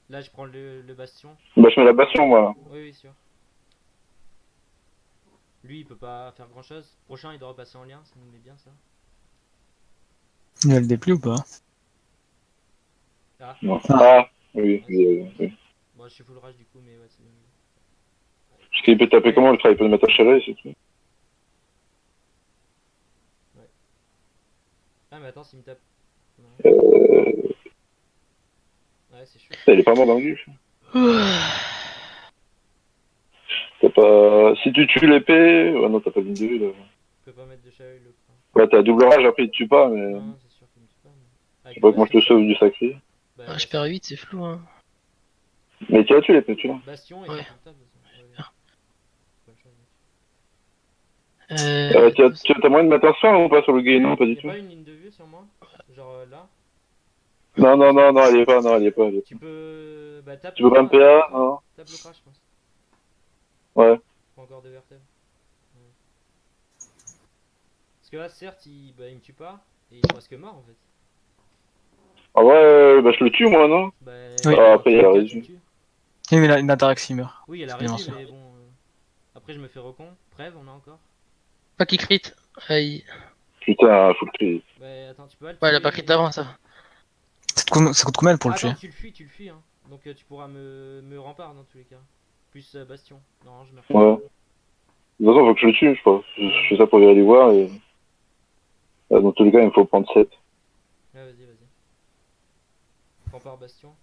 Speaker 2: Là, je prends le bastion.
Speaker 3: Bah, je mets la bastion, moi.
Speaker 2: Oui, oui, sûr. Lui, il peut pas faire grand chose. Prochain, il doit repasser en lien, ça nous met bien ça.
Speaker 4: Il a le dépli ou pas?
Speaker 2: Ah,
Speaker 3: Non. Ah, oui, oui.
Speaker 2: bon, je suis full rage du coup, mais ouais, c'est bien.
Speaker 3: Parce qu'il peut taper comment, le travail, il peut le mettre à chalet, c'est tout.
Speaker 2: Ah, mais attends, s'il me tape. Non. Ouais, c'est chaud.
Speaker 3: Il est pas mort dans le glyphe. T'as pas. Si tu tues l'épée. Ouais, non, t'as pas de ligne de vue, là.
Speaker 2: Je peux pas mettre de chahut le cra.
Speaker 3: Ouais, t'as double rage, après il te tue pas, mais.
Speaker 2: Non, c'est sûr qu'il me tue pas. Mais...
Speaker 3: Je sais pas comment je te sauve du sacré.
Speaker 2: Bah,
Speaker 1: Ah, je perds 8, c'est flou, hein.
Speaker 3: Mais tu as tué l'épée, tu l'as.
Speaker 2: Bastion et
Speaker 1: Ouais.
Speaker 2: ouais. Tape, de toute façon. Ouais. Pas le choix, mec.
Speaker 3: T'as moyen de mettre un soin ou pas sur le gay? Non, pas du
Speaker 2: Y'a
Speaker 3: tout.
Speaker 2: pas une ligne de vue sur moi? Genre là?
Speaker 3: Non, non, non, non, elle y est pas, non, elle y est pas.
Speaker 2: Tu peux. Bah, tape
Speaker 3: Tu peux
Speaker 2: le
Speaker 3: pas me
Speaker 2: cra,
Speaker 3: PA, non?
Speaker 2: Tape le crash, je pense.
Speaker 3: Ouais.
Speaker 2: Pas encore de vertèbres. Ouais. Parce que là, certes, il me tue pas. Et il est presque mort en fait.
Speaker 3: Ah ouais, bah je le tue, moi, non?
Speaker 2: Bah,
Speaker 4: Oui.
Speaker 3: Ah, après, il y a la
Speaker 2: tu
Speaker 3: réduit.
Speaker 2: le tues.
Speaker 4: Oui, mais une Atarax il meurt.
Speaker 2: Oui, il y a la
Speaker 4: C'est bien
Speaker 2: réduit,
Speaker 4: sûr.
Speaker 2: mais bon. Après, je me fais recon. Prève, on a encore.
Speaker 1: Pas qu'il crit. Aïe.
Speaker 3: Putain, faut le tuer.
Speaker 2: Bah, attends, tu peux pas le
Speaker 1: Ouais, il a
Speaker 2: tuer,
Speaker 1: pas crit avant, ça.
Speaker 4: Ça coûte combien pour le tuer?
Speaker 2: Attends, tu le fuis, hein. Donc tu pourras me rempart dans tous les cas. Plus Bastion. Non, je me refais.
Speaker 3: Ouais. De toute façon, faut que je le tue, je crois. Je fais ça pour aller voir et. Dans tous les cas, il me faut prendre 7.
Speaker 2: Ouais, vas-y, vas-y. Rempart Bastion.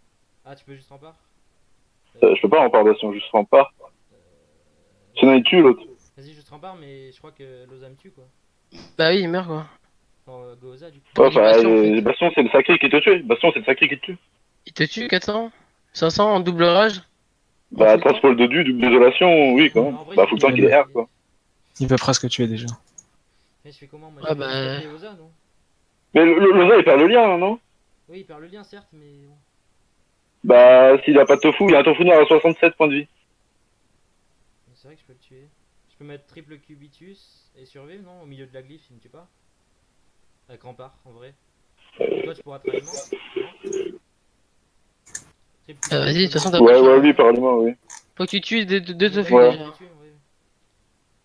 Speaker 2: Ah, tu peux juste rempart?
Speaker 3: Je peux pas rempart bastion, juste rempart. Sinon, il tue l'autre.
Speaker 2: Vas-y, juste rempart, mais je crois que Loza me tue quoi.
Speaker 1: Bah oui, il meurt, quoi.
Speaker 2: Non, Goza du coup.
Speaker 3: Ouais, enfin,
Speaker 1: Bastion, en fait.
Speaker 3: Bastion, c'est le sacré qui te tue. Bastion, c'est le sacré qui te tue.
Speaker 1: Il te tue 400? 500 en double rage? En
Speaker 3: Bah,
Speaker 1: full temps?
Speaker 3: transport de du, double désolation, oui, quand même.
Speaker 2: En vrai,
Speaker 3: Bah,
Speaker 2: il
Speaker 3: faut le
Speaker 2: fait
Speaker 3: temps qu'il est R, quoi.
Speaker 4: Il peut presque tuer déjà.
Speaker 2: Mais je fais comment moi?
Speaker 1: Ah
Speaker 2: Je tape
Speaker 1: bah...
Speaker 2: les Oza, non?
Speaker 3: Mais Loza, il perd le lien, non?
Speaker 2: Oui, il perd le lien, certes, mais bon.
Speaker 3: Bah, s'il a pas de tofu, il y a un tofu noir à 67 points de vie.
Speaker 2: Mais c'est vrai que je peux le tuer. Je peux mettre triple cubitus et survivre, non? Au milieu de la glyphe, il me tue pas? Avec rempart, en vrai. Et toi, tu pourras travailler mort? Non. Triple
Speaker 1: vas-y, de toute façon,
Speaker 2: cubitus,
Speaker 1: t'as pas le
Speaker 3: Ouais,
Speaker 1: choix.
Speaker 3: ouais, lui, parlement, oui.
Speaker 1: Faut que tu tues deux tofu
Speaker 3: Ouais.
Speaker 1: déjà.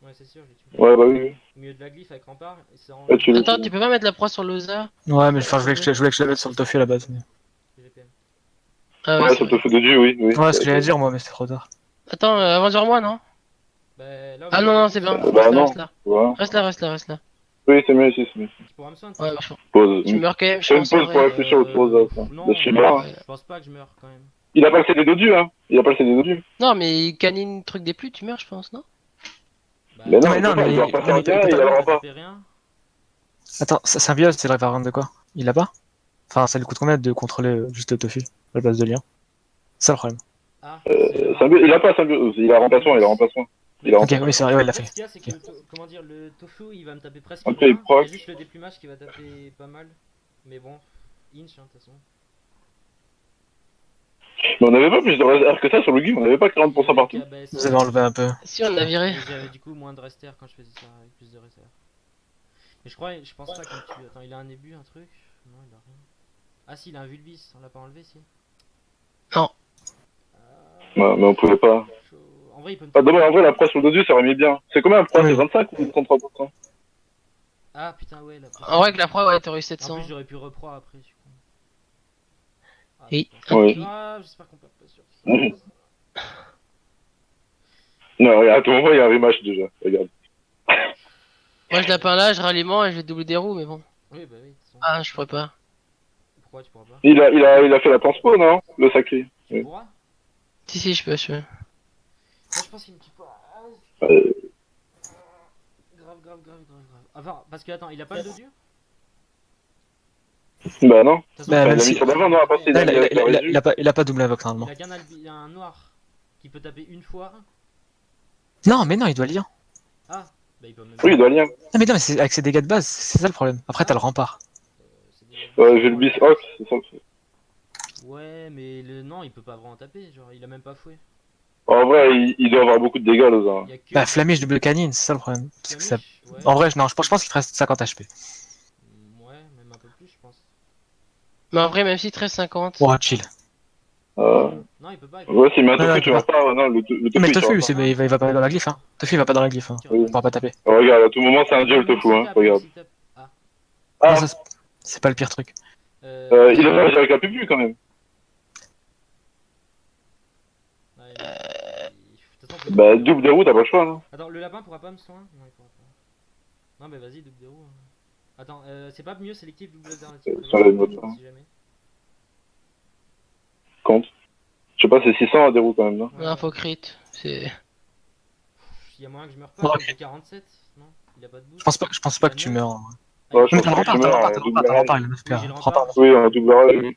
Speaker 2: Ouais, c'est sûr, je l'ai tué.
Speaker 3: Ouais, bah oui, oui.
Speaker 2: Au milieu de la glyphe avec rempart, et c'est en
Speaker 3: Ouais, tu l'as
Speaker 1: Attends,
Speaker 3: tué.
Speaker 1: tu peux pas mettre la proie sur l'Oza?
Speaker 4: Ouais, mais enfin, je voulais que je le mette sur le tofu à la base.
Speaker 2: GPM.
Speaker 1: Ah ouais,
Speaker 3: Ouais,
Speaker 1: c'est
Speaker 3: sur le
Speaker 1: vrai.
Speaker 3: tofu de Dieu, oui, oui.
Speaker 4: Ouais, ce que j'allais dire, moi, mais c'était trop tard.
Speaker 1: Attends, avance vers moi, non?
Speaker 2: Bah là, au
Speaker 1: Ah
Speaker 2: milieu
Speaker 1: non,
Speaker 2: de la
Speaker 1: non,
Speaker 2: glyphe,
Speaker 1: c'est bien.
Speaker 3: Bah
Speaker 1: Reste là,
Speaker 3: non.
Speaker 1: reste là.
Speaker 3: Ouais.
Speaker 1: Reste là.
Speaker 3: Oui, c'est mieux ici, c'est mieux.
Speaker 2: tu pourras me soigner.
Speaker 1: Ouais, je
Speaker 3: Pause.
Speaker 1: tu meurs quand même, je
Speaker 3: Fais une
Speaker 1: pense, en
Speaker 3: pause pour
Speaker 1: vrai.
Speaker 3: réfléchir autre chose, ça.
Speaker 2: Non,
Speaker 3: De Shiba.
Speaker 1: Ouais.
Speaker 2: je pense pas que je meurs quand même.
Speaker 3: Il a pas le CD de Dieu, hein. Il a pas le CD de Dieu.
Speaker 1: Non, mais canine truc des pluies, tu meurs, je pense, non?
Speaker 2: Bah,
Speaker 3: Mais non,
Speaker 4: mais
Speaker 3: il
Speaker 4: non,
Speaker 3: peut pas, il doit
Speaker 4: mais-
Speaker 3: repasser
Speaker 4: non,
Speaker 3: en
Speaker 4: mais
Speaker 3: lien,
Speaker 4: il peut
Speaker 3: il
Speaker 4: pas-
Speaker 3: a le
Speaker 2: t'as
Speaker 3: rempart.
Speaker 2: tapé rien.
Speaker 4: Attends, symbiose, c'est le réparant de quoi? Il l'a pas? Enfin, ça lui coûte combien de contrôler juste le tofu à la place de lien? C'est ça le problème.
Speaker 2: Ah, c'est
Speaker 3: Il a pas symbiose, il a remplacement, il a remplacement.
Speaker 2: Mais
Speaker 3: Il a
Speaker 4: Ok,
Speaker 3: remplacement.
Speaker 4: oui, c'est vrai, ouais, il l'a
Speaker 2: en fait,
Speaker 4: fait.
Speaker 2: ce qu'il y a, c'est que
Speaker 4: Ok.
Speaker 2: comment dire, le tofu il va me taper presque
Speaker 3: Ok,
Speaker 2: rien.
Speaker 3: il proc.
Speaker 2: Il y a juste le déplumage qui va taper pas mal. Mais bon, inch, hein, de toute façon.
Speaker 3: Mais on n'avait pas plus de réserve que ça sur le guide, on n'avait pas 40% partout.
Speaker 2: Bah, si,
Speaker 4: Vous avez enlevé un peu.
Speaker 1: Si, on a viré.
Speaker 2: mais j'avais du coup moins de rester quand je faisais ça avec plus de réserve. Mais je pense pas qu'il me tue. Attends, il a un ébu, un truc? Non, il a rien. Ah si, il a un vulbis, on l'a pas enlevé si.
Speaker 1: Non.
Speaker 3: Ouais, mais on pouvait pas.
Speaker 2: Chaud. En vrai, il peut me
Speaker 3: Ah,
Speaker 2: taper.
Speaker 3: dommage, en vrai, la proie sur le Dieu, ça aurait mis bien. C'est combien la proie?
Speaker 4: Oui.
Speaker 3: C'est 25 ou 33%?
Speaker 2: Ah putain, ouais, la
Speaker 1: En vrai, que la proie, ouais, t'aurais eu
Speaker 2: En
Speaker 1: 700.
Speaker 2: plus, j'aurais pu reprendre après, je suis con. Ah,
Speaker 1: Oui.
Speaker 2: putain.
Speaker 3: Oui.
Speaker 2: Ah, j'espère qu'on perd pas sur
Speaker 3: Mhm. Non, regarde, à tout moment, il y a un rematch déjà. Regarde.
Speaker 1: Moi, je lapin là, je ralliement et je vais doubler des roues, mais bon.
Speaker 2: Oui, bah oui, de toute façon.
Speaker 1: Ah, je pourrais pas.
Speaker 2: Pourquoi tu pourras pas?
Speaker 3: Il a fait la transpo, non? Le sacré.
Speaker 2: Tu
Speaker 3: Oui.
Speaker 2: pourras?
Speaker 1: Si, je peux, je peux.
Speaker 2: Moi, je pense qu'il me tue pas.
Speaker 3: Euh,
Speaker 2: Grave. Enfin, parce que attends, il a pas le dos dur?
Speaker 3: Bah non.
Speaker 2: De toute façon,
Speaker 4: Bah,
Speaker 3: Enfin,
Speaker 4: même
Speaker 3: il a
Speaker 4: si-
Speaker 3: mis sur l'avant, non, à part s'il
Speaker 4: Là,
Speaker 3: a mis avec la résu.
Speaker 4: il a pas double invoque normalement.
Speaker 2: il a qu'un noir qui peut taper une fois.
Speaker 4: Non, mais non, il doit lire.
Speaker 2: Ah, bah il peut même.
Speaker 3: Oui, il doit lire.
Speaker 4: Non, mais c'est avec ses dégâts de base, c'est ça le problème. Après, t'as le rempart.
Speaker 2: C'est des-
Speaker 3: J'ai le bis Ox, c'est ça.
Speaker 2: Ouais, mais non, il peut pas vraiment taper. Genre, il a même pas fouet.
Speaker 3: En vrai, il doit avoir beaucoup de dégâts, Loza.
Speaker 2: Il y a que.
Speaker 4: Bah, Flamiche, double canine, c'est ça le problème. Parce que ça...
Speaker 2: Flamiche, ouais.
Speaker 4: En vrai, non, je pense qu'il te reste 50 HP.
Speaker 2: Ouais, même un peu plus, je pense.
Speaker 1: Mais en vrai, même si 13,50.
Speaker 4: Oh, chill.
Speaker 2: Non, il peut pas.
Speaker 3: Ouais, s'il met un
Speaker 4: Non,
Speaker 3: tofu,
Speaker 4: il
Speaker 3: tu
Speaker 4: peut
Speaker 3: vas pas. Non, le
Speaker 4: Non, mais
Speaker 3: tofu,
Speaker 4: le
Speaker 3: il
Speaker 4: tofu,
Speaker 3: sera pas.
Speaker 4: il va pas dans la glyphe, hein. Le tofu, il va pas dans la glyphe, hein.
Speaker 2: Oui.
Speaker 4: Il pourra pas taper.
Speaker 3: Oh, regarde, à tout moment, c'est un dieu le tofu, hein. Regarde.
Speaker 2: Ah.
Speaker 3: Ah,
Speaker 4: Non, ça, c'est pas le pire truc.
Speaker 3: il a avec la pupu quand même.
Speaker 2: Ouais, de toute façon, faut-
Speaker 3: Bah, double des roues, t'as pas le choix, hein.
Speaker 2: Attends, le lapin pourra pas me soigner? Non, il pourra pas. Non, mais vas-y, double des roues. Attends, c'est pas mieux sélectif double alternative.
Speaker 3: Ça lève votre main.
Speaker 2: Si jamais.
Speaker 3: Compte. Je sais pas, c'est 600 à des roues quand même, non?
Speaker 1: Non, faut crit. C'est.
Speaker 2: Il y a moyen que je meure pas,
Speaker 4: Ouais.
Speaker 2: j'ai 47, non? Il a pas de boost.
Speaker 4: Je pense pas que tu meurs.
Speaker 3: Ouais, je
Speaker 4: Mais
Speaker 3: pense
Speaker 4: t'as le
Speaker 3: que tu
Speaker 4: rempart,
Speaker 3: meurs,
Speaker 4: t'as le
Speaker 3: double
Speaker 4: rempart,
Speaker 3: rage.
Speaker 4: il a 9
Speaker 2: Oui, j'ai le
Speaker 4: Rempart.
Speaker 2: rempart.
Speaker 3: Oui, un double rage.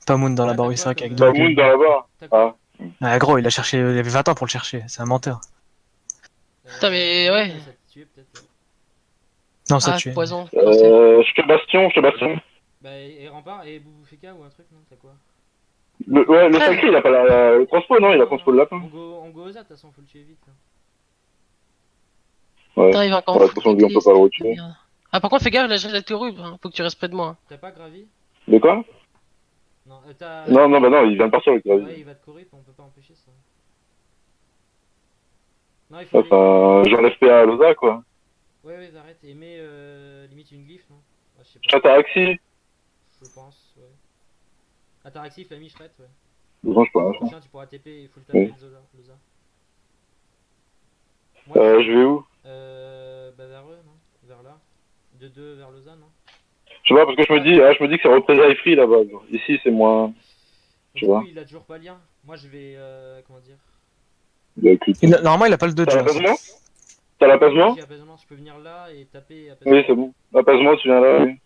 Speaker 4: Pas Moon dans la
Speaker 2: Ah,
Speaker 4: Baroussac
Speaker 2: t'as
Speaker 4: avec
Speaker 2: quoi,
Speaker 4: deux
Speaker 3: Pas
Speaker 2: comme-
Speaker 3: Moon dans la barre.
Speaker 2: T'as quoi?
Speaker 4: Ah, gros, il a cherché, il avait 20 ans pour le chercher, c'est un menteur.
Speaker 1: Putain, mais ouais.
Speaker 2: Ça te tuait peut-être.
Speaker 4: Non, ça
Speaker 1: Ah,
Speaker 4: tue.
Speaker 1: poison.
Speaker 3: Je te bastion.
Speaker 2: Bah, et rempart et Boubou Feka ou un truc, non? T'as quoi?
Speaker 3: Ouais, le sacré, il a pas le transpo, non? Il a transpo le lapin.
Speaker 2: On go Oza, de toute façon, faut le tuer vite. Là.
Speaker 3: Ouais.
Speaker 1: Putain, il va encore
Speaker 3: Ouais, de
Speaker 1: foutre
Speaker 3: toute façon,
Speaker 1: des
Speaker 3: lui, on peut pas le
Speaker 1: clés,
Speaker 3: retuer.
Speaker 1: merde. Ah, par contre, fais gaffe, là, j'ai la théorie, hein. Faut que tu restes près de moi.
Speaker 2: T'as pas gravi?
Speaker 3: De quoi?
Speaker 2: Non, t'as.
Speaker 3: Non, bah non, il vient de partir avec la
Speaker 2: Ouais,
Speaker 3: vie.
Speaker 2: il va te corrip, on peut pas empêcher ça. Non, il faut.
Speaker 3: Enfin, j'enlève PA à Loza, quoi.
Speaker 2: Ouais, arrête. Et mets limite une glyphe, non? Ah, je sais pas.
Speaker 3: Chataraxi.
Speaker 2: Je pense, ouais. Ataraxi, Flamiche, Ret, ouais.
Speaker 3: Non, je peux pas.
Speaker 2: Prochain, tu pourras TP, il faut le taper,
Speaker 3: Oui.
Speaker 2: le Loza. Moi,
Speaker 3: Je vais où?
Speaker 2: bah vers eux, non? Vers là. De 2 vers Loza, non?
Speaker 3: Je sais pas, parce que je me dis que c'est représailles free là-bas. Ici, c'est moins. Tu
Speaker 2: Du
Speaker 3: vois.
Speaker 2: coup, il a toujours pas lien. Moi, je vais. Comment dire?
Speaker 4: Normalement, il a pas le dodge.
Speaker 3: T'as
Speaker 4: hein.
Speaker 3: l'apaisement? T'as l'apaisement?
Speaker 2: J'ai apaisement, je peux venir là et taper.
Speaker 3: Oui, c'est bon. L'apaisement, tu viens là, oui.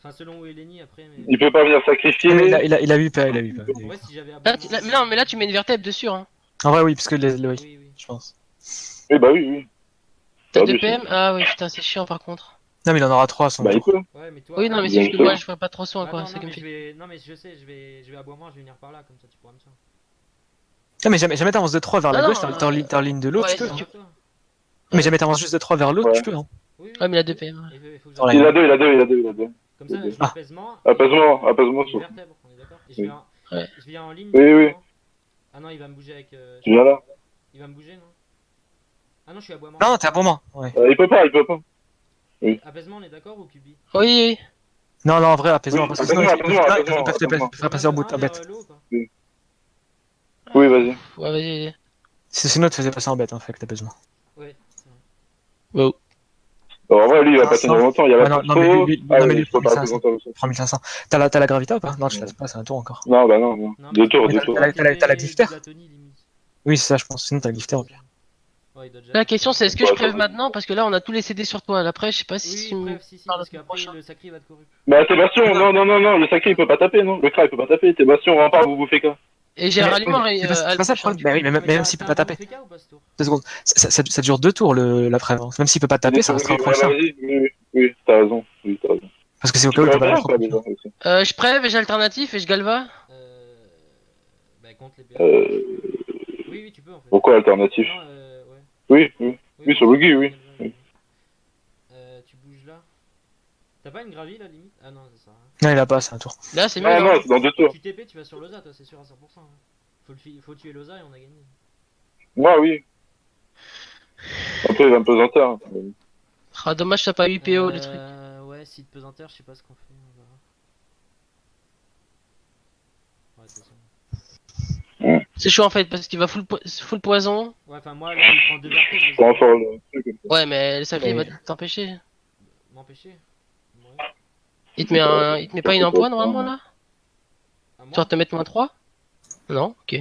Speaker 2: Enfin, selon où est Lenny après, mais.
Speaker 3: Il peut pas venir
Speaker 4: Non, mais
Speaker 3: sacrifier.
Speaker 4: il a 8 PA, il a 8 PA.
Speaker 2: En vrai, si j'avais
Speaker 1: Là,
Speaker 2: aboiement.
Speaker 1: mais non, mais là, tu mets une vertèbre dessus, hein.
Speaker 4: En vrai, oui, parce que oui,
Speaker 2: Oui, oui.
Speaker 4: je pense.
Speaker 3: Oui, bah oui, oui.
Speaker 1: T'as
Speaker 3: Bah,
Speaker 1: 2
Speaker 3: oui,
Speaker 1: PM? Ah oui, putain, c'est chiant par contre.
Speaker 4: Non, mais il en aura 3 à son
Speaker 3: Bah, il
Speaker 4: tour.
Speaker 3: peut.
Speaker 2: Ouais, mais toi.
Speaker 1: Oui, non, mais
Speaker 3: Bien
Speaker 1: c'est juste que
Speaker 3: sûr.
Speaker 1: moi, je ferais pas trop soin, quoi.
Speaker 2: Attends,
Speaker 1: C'est
Speaker 2: non,
Speaker 1: comme
Speaker 2: mais
Speaker 1: fait.
Speaker 2: je vais. Non, mais je sais, je vais aboiement, je vais venir par là, comme ça tu pourras me tirer.
Speaker 4: Non, mais jamais t'avances de 3 vers la
Speaker 1: Non,
Speaker 4: gauche,
Speaker 1: non,
Speaker 4: t'es en ligne de l'eau,
Speaker 1: ouais,
Speaker 4: tu peux.
Speaker 1: si
Speaker 4: Hein.
Speaker 1: tu-
Speaker 2: Toi.
Speaker 4: Mais jamais t'avances juste de 3 vers l'autre,
Speaker 3: Ouais.
Speaker 4: tu peux. Hein.
Speaker 2: Oui, oui.
Speaker 1: Ouais, mais il a 2 PM.
Speaker 2: Il faut que
Speaker 4: Dans la
Speaker 2: j'aille.
Speaker 3: Il a deux, il a deux, il a deux, il a deux.
Speaker 2: Comme ça, je mets
Speaker 4: Ah.
Speaker 2: apaisement.
Speaker 3: Apaisement, apaisement,
Speaker 2: Et
Speaker 3: sauf.
Speaker 2: vertèbre, on est d'accord. Et je
Speaker 3: Oui.
Speaker 2: viens,
Speaker 1: Ouais.
Speaker 2: je viens en ligne.
Speaker 3: Oui, oui.
Speaker 2: directement. Ah non, il va me bouger avec.
Speaker 3: Tu viens là.
Speaker 2: Il va me bouger, non? Ah non, je suis aboiement.
Speaker 4: Non, t'es à bon moment. Ouais.
Speaker 3: Il peut pas, il peut pas.
Speaker 2: Apaisement, on est d'accord ou Cubi?
Speaker 1: Oui, oui.
Speaker 4: Non, en vrai, apaisement,
Speaker 3: Oui,
Speaker 4: parce que sinon
Speaker 3: apaisement,
Speaker 4: ils
Speaker 3: apaisement,
Speaker 4: peuvent te
Speaker 3: apaisement.
Speaker 4: faire passer en bout de ta
Speaker 2: vers
Speaker 4: bête.
Speaker 2: l'eau ou pas?
Speaker 3: Oui, vas-y.
Speaker 1: Ouais, vas-y.
Speaker 4: Sinon, tu te faisais passer en bête, hein, fait que l'apaisement.
Speaker 2: Ouais, c'est vrai.
Speaker 1: Wow.
Speaker 3: Alors, en vrai, lui, il va pas
Speaker 4: 500.
Speaker 3: tenir longtemps. Il y a
Speaker 4: Ouais,
Speaker 3: la
Speaker 4: non,
Speaker 3: touche
Speaker 4: non, mais
Speaker 3: trop.
Speaker 4: lui,
Speaker 3: Ah,
Speaker 4: non, mais
Speaker 3: oui,
Speaker 4: lui,
Speaker 3: je peux pas
Speaker 4: 3500.
Speaker 3: présenter aussi.
Speaker 4: 3500. T'as la gravité ou pas? Non, je laisse pas, c'est un tour encore.
Speaker 3: Non, bah non, non.
Speaker 2: Non,
Speaker 3: Deux
Speaker 2: mais
Speaker 3: tours,
Speaker 2: c'est
Speaker 3: deux
Speaker 2: pas
Speaker 3: tours.
Speaker 4: T'as la glifter?
Speaker 2: de la Tony, limite.
Speaker 4: Oui, c'est ça, je pense. Sinon, t'as le gifter au pire.
Speaker 2: Ouais, il doit déjà
Speaker 1: La question, c'est est-ce que je
Speaker 3: Ouais,
Speaker 1: crève
Speaker 3: ça va.
Speaker 1: maintenant? Parce que là, on a tous les CD sur toi. Après, je sais pas
Speaker 2: Oui,
Speaker 1: si.
Speaker 2: oui, bref, si,
Speaker 1: parles
Speaker 2: parce
Speaker 1: le
Speaker 2: qu'après,
Speaker 1: prochain.
Speaker 2: le sacré va te corrupre.
Speaker 3: Bah, Tébastien, non, le sacré, il peut pas taper, non. Le cra, il peut pas taper. Tébastien, rempart, vous bouffez quoi?
Speaker 1: Et j'ai un ralliement
Speaker 4: C'est pas ça le problème. Bah oui, mais même s'il peut pas taper.
Speaker 2: FK ou pas ce tour?
Speaker 4: 2 secondes. Ça dure 2 tours l'après-vente. Même s'il peut pas taper, ça restera un
Speaker 3: Ouais,
Speaker 4: prochain.
Speaker 3: vas-y, oui, t'as raison. Oui, t'as raison.
Speaker 4: Parce que c'est au
Speaker 3: Tu
Speaker 4: cas où
Speaker 3: peux
Speaker 4: t'as pas
Speaker 3: refaire,
Speaker 4: la
Speaker 3: quoi,
Speaker 4: prochain.
Speaker 3: déjà, aussi.
Speaker 1: Je prève et j'ai alternatif et je galva.
Speaker 2: Bah, contre les PA.
Speaker 3: Euh,
Speaker 2: Oui, oui, tu peux en fait.
Speaker 3: pourquoi alternatif?
Speaker 2: Non, ouais.
Speaker 3: Oui, sur Luigi, oui.
Speaker 2: Tu bouges là. T'as pas une gravie là, limite? Ah non, ça sert à rien.
Speaker 4: Non, il a pas, c'est un tour.
Speaker 1: Là, c'est mieux.
Speaker 3: Non,
Speaker 1: Non,
Speaker 3: non, c'est dans deux tours.
Speaker 2: Tu TP, tu vas sur Loza, toi, c'est sûr à 100%. Hein. Faut tuer Loza et on a gagné.
Speaker 3: Moi, oui. Après, il va me pesanter. Hein.
Speaker 1: Ah, dommage, t'as pas eu PO le truc.
Speaker 2: Ouais, si de pesanteur, je sais pas ce qu'on fait. On verra. Ouais, de toute façon.
Speaker 1: C'est chaud en fait parce qu'il va full poison.
Speaker 2: Ouais, enfin, moi, là, il prend 2 vertèbres.
Speaker 3: Pour en faire le truc comme ça.
Speaker 1: Ouais, mais le sacré il va
Speaker 4: Ouais.
Speaker 1: t'empêcher.
Speaker 2: M'empêcher. Ouais.
Speaker 1: Il te met pas une emploi normalement là?
Speaker 2: À
Speaker 1: Tu vas
Speaker 2: moi?
Speaker 1: te mettre -3? Non, ok.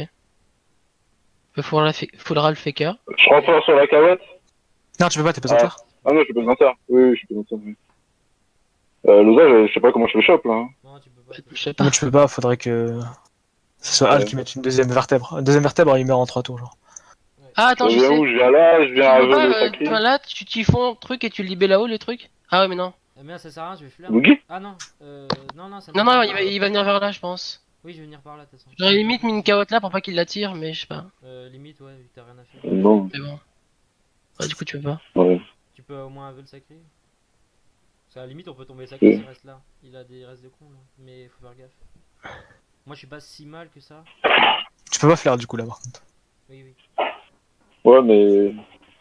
Speaker 1: Faudra le faker.
Speaker 3: Je rentre sur la cavette.
Speaker 4: Non, tu peux pas, t'es pesanteur.
Speaker 3: Ah non, je suis pesanteur. Oui, je suis pesanteur, oui. Losa, je sais pas comment je le chope, là. Hein.
Speaker 2: Non, tu peux pas.
Speaker 1: Je sais pas.
Speaker 4: Mais tu peux pas, faudrait que. Ce soit Al qui mette une deuxième vertèbre. Une deuxième vertèbre, il meurt en 3 tours, genre.
Speaker 1: Ah, attends,
Speaker 3: Je
Speaker 1: je
Speaker 3: viens
Speaker 1: sais.
Speaker 3: où? Je viens là, je
Speaker 1: Tu
Speaker 3: viens
Speaker 1: veux
Speaker 3: avec
Speaker 1: pas,
Speaker 3: le sacré.
Speaker 1: là, tu typhons truc et tu libères là-haut les trucs? Ah ouais, mais non.
Speaker 2: Merde, ça sert à rien, je vais flair.
Speaker 3: Boogie?
Speaker 2: Ah non, non, ça me
Speaker 1: Non,
Speaker 2: sert
Speaker 1: non,
Speaker 2: à
Speaker 1: il
Speaker 2: rien.
Speaker 1: va venir vers là, je pense.
Speaker 2: Oui, je vais venir par là, de toute façon.
Speaker 1: J'aurais limite mis une carotte là pour pas qu'il la tire, mais je sais pas.
Speaker 2: Limite, ouais, vu que t'as rien à faire.
Speaker 3: Non.
Speaker 1: Mais bon. Ouais, du coup, tu peux pas.
Speaker 3: Ouais.
Speaker 2: Tu peux au moins aveu le sacré. Parce qu'à la limite, on peut tomber le sacré s'il reste là. Il a des restes de con là. Mais faut faire gaffe. Moi, je suis pas si mal que ça.
Speaker 4: Tu peux pas faire du coup là par contre.
Speaker 2: Oui, oui.
Speaker 3: Ouais, mais
Speaker 2: Oui,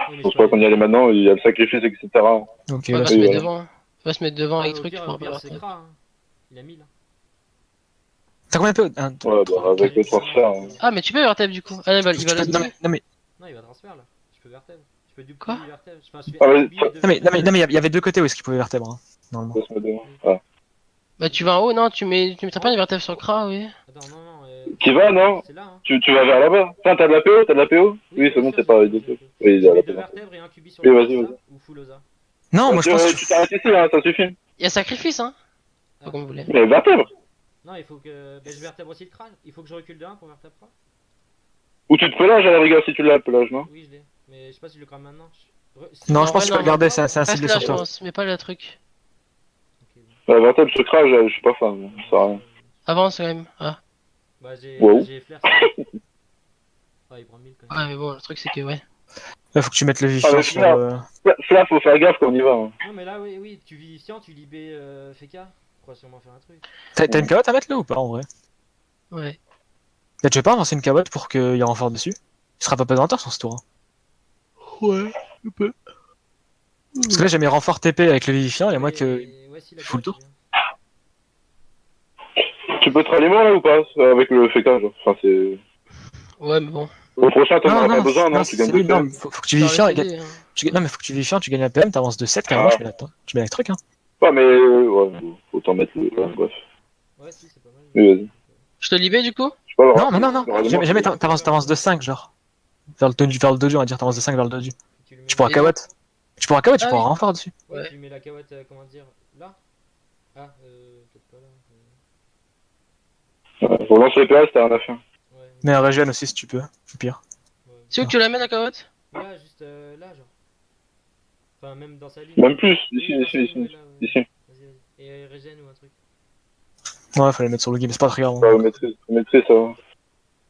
Speaker 2: mais
Speaker 3: je pense pas qu'on y allait maintenant. Il y a le sacrifice, etc.
Speaker 4: Ok,
Speaker 1: Ouais,
Speaker 4: là,
Speaker 1: va
Speaker 4: c'est-
Speaker 1: se mettre
Speaker 3: voilà.
Speaker 1: devant. Va se mettre devant avec
Speaker 2: au
Speaker 1: truc, tu
Speaker 2: pire,
Speaker 1: pourras
Speaker 2: au pire,
Speaker 1: pas
Speaker 2: c'est
Speaker 1: faire.
Speaker 2: Kra. Hein. Il a 1000.
Speaker 4: T'as combien de PO
Speaker 3: Ouais, bah, avec le transfert. Hein.
Speaker 1: Ah, mais tu peux vertèbre du coup. Ah, il va la
Speaker 4: Non, mais
Speaker 2: Non, il va transfert là. Tu peux vertèbre. Tu peux du
Speaker 1: Quoi
Speaker 2: vertèbre. Enfin, je fais
Speaker 3: Ah, ouais,
Speaker 2: Cubi et deux
Speaker 4: non, mais
Speaker 2: vertèbres.
Speaker 4: il y avait 2 côtés où est-ce qu'il pouvait vertèbre, hein, normalement.
Speaker 3: Ça se met devant. Ah.
Speaker 1: Bah, tu vas en haut, non, tu mettras pas une vertèbre sur le cra, oui.
Speaker 2: Attends, non.
Speaker 3: Qui va, non?
Speaker 2: C'est là, hein.
Speaker 3: Tu vas vers là-bas. Enfin, t'as de la PO? T'as de la PO? Oui, c'est bon, c'est pas deux tours. Oui, il y
Speaker 2: Tu
Speaker 3: a la
Speaker 2: mets 2
Speaker 3: PO.
Speaker 2: vertèbres et un Cubi sur
Speaker 3: Oui,
Speaker 2: le
Speaker 3: vas-y,
Speaker 2: Oza
Speaker 3: vas-y.
Speaker 2: ou full Oza.
Speaker 4: Non, moi je pense
Speaker 3: Tu t'arrêtes ici, hein, ça suffit.
Speaker 1: Il y a sacrifice, hein.
Speaker 2: Ah.
Speaker 1: Faut comme vous voulez.
Speaker 3: Mais vertèbre.
Speaker 2: Non, il faut que. Bah, je vertèbre aussi le crâne. Il faut que je recule de 1 pour vertèbre pas.
Speaker 3: Ou tu te pélages à la rigueur si tu l'as, pelage, non?
Speaker 2: Oui, je l'ai. Mais je sais pas si je le crame maintenant.
Speaker 4: Non, je
Speaker 1: En
Speaker 4: pense
Speaker 1: vrai,
Speaker 4: que tu peux
Speaker 1: non.
Speaker 4: le garder, c'est un
Speaker 1: Reste
Speaker 4: ciblé
Speaker 1: là,
Speaker 4: sur
Speaker 1: je
Speaker 4: toi.
Speaker 1: pense, mais pas le truc.
Speaker 3: La vertèbre se crache, je suis pas fan. Ça sert à rien.
Speaker 1: Avance quand même. Ah.
Speaker 2: Bah,
Speaker 3: Wow.
Speaker 2: j'ai flair. Ouais, il prend 1000 quand même.
Speaker 1: Ouais, mais bon, le truc c'est que, ouais.
Speaker 4: Là, faut que tu mettes le
Speaker 3: Ah,
Speaker 4: vivifiant
Speaker 3: mais
Speaker 4: sur.
Speaker 3: Là, faut faire gaffe quand on y va. Hein.
Speaker 2: Non, mais là, oui, tu vivifiant, tu libé Feka. On pourra sûrement faire un truc.
Speaker 4: T'as une carotte à mettre là ou pas en vrai?
Speaker 1: Ouais.
Speaker 4: Là, tu veux pas avancer une carotte pour qu'il y ait un renfort dessus? Il sera pas pesanteur sur ce tour. Hein.
Speaker 1: Ouais, je peux.
Speaker 4: Parce que là, j'ai mis renfort TP avec le vivifiant, il y a moi que.
Speaker 2: Ouais, si, la
Speaker 4: Full
Speaker 2: carte,
Speaker 4: tour.
Speaker 2: c'est bien.
Speaker 3: Tu peux te rallier moi là ou pas? Avec le fécage. Enfin, c'est.
Speaker 1: Ouais, mais bon.
Speaker 3: Au prochain, t'en auras pas besoin, non? Tu
Speaker 4: c'est
Speaker 3: gagnes
Speaker 4: nul,
Speaker 3: deux
Speaker 4: non,
Speaker 3: PM.
Speaker 4: faut que tu
Speaker 1: Dans
Speaker 4: vivifiant.
Speaker 1: les CD, hein.
Speaker 4: Non, mais faut que tu vivifiant, tu gagnes un PM, t'avances de 7 carrément,
Speaker 3: Ah.
Speaker 4: tu mets avec truc, hein.
Speaker 3: Ouais, mais. Ouais, faut t'en mettre le. Ouais, bref.
Speaker 2: Ouais, si, c'est pas mal.
Speaker 3: Oui, vas-y.
Speaker 1: Je te libère du coup?
Speaker 3: Je sais pas, le
Speaker 4: Non, mais non,
Speaker 3: le ralliement,
Speaker 4: jamais
Speaker 3: c'est-
Speaker 4: t'avances de 5, genre. Vers le doju, on va dire, t'avances de 5 vers le doju.
Speaker 2: Tu le mets
Speaker 4: Tu pourras
Speaker 1: Et
Speaker 4: carotte. Tu pourras carotte, tu
Speaker 1: Ah
Speaker 4: pourras
Speaker 1: oui.
Speaker 4: renfort dessus.
Speaker 2: Ouais,
Speaker 1: Ouais.
Speaker 2: tu mets la carotte, comment dire, là. Ah, peut-être pas là.
Speaker 3: Ouais, pour lancer les PA, c'était rien à faire.
Speaker 2: Ouais,
Speaker 4: Mais un régène aussi si tu peux, au pire.
Speaker 2: ouais.
Speaker 1: C'est où que tu la mets la carotte?
Speaker 2: Là, juste là, genre. Enfin, même dans sa ligne.
Speaker 3: Même plus,
Speaker 2: Oui,
Speaker 3: ici,
Speaker 2: dans
Speaker 3: ici,
Speaker 2: sa ligne, ouais,
Speaker 3: ici.
Speaker 2: là, ouais.
Speaker 3: Ici.
Speaker 2: Vas-y, vas-y. Et régène ou un truc.
Speaker 4: Ouais, fallait mettre sur le game, c'est pas très grave.
Speaker 3: Ouais,
Speaker 4: Hein.
Speaker 3: maîtrise, ça va.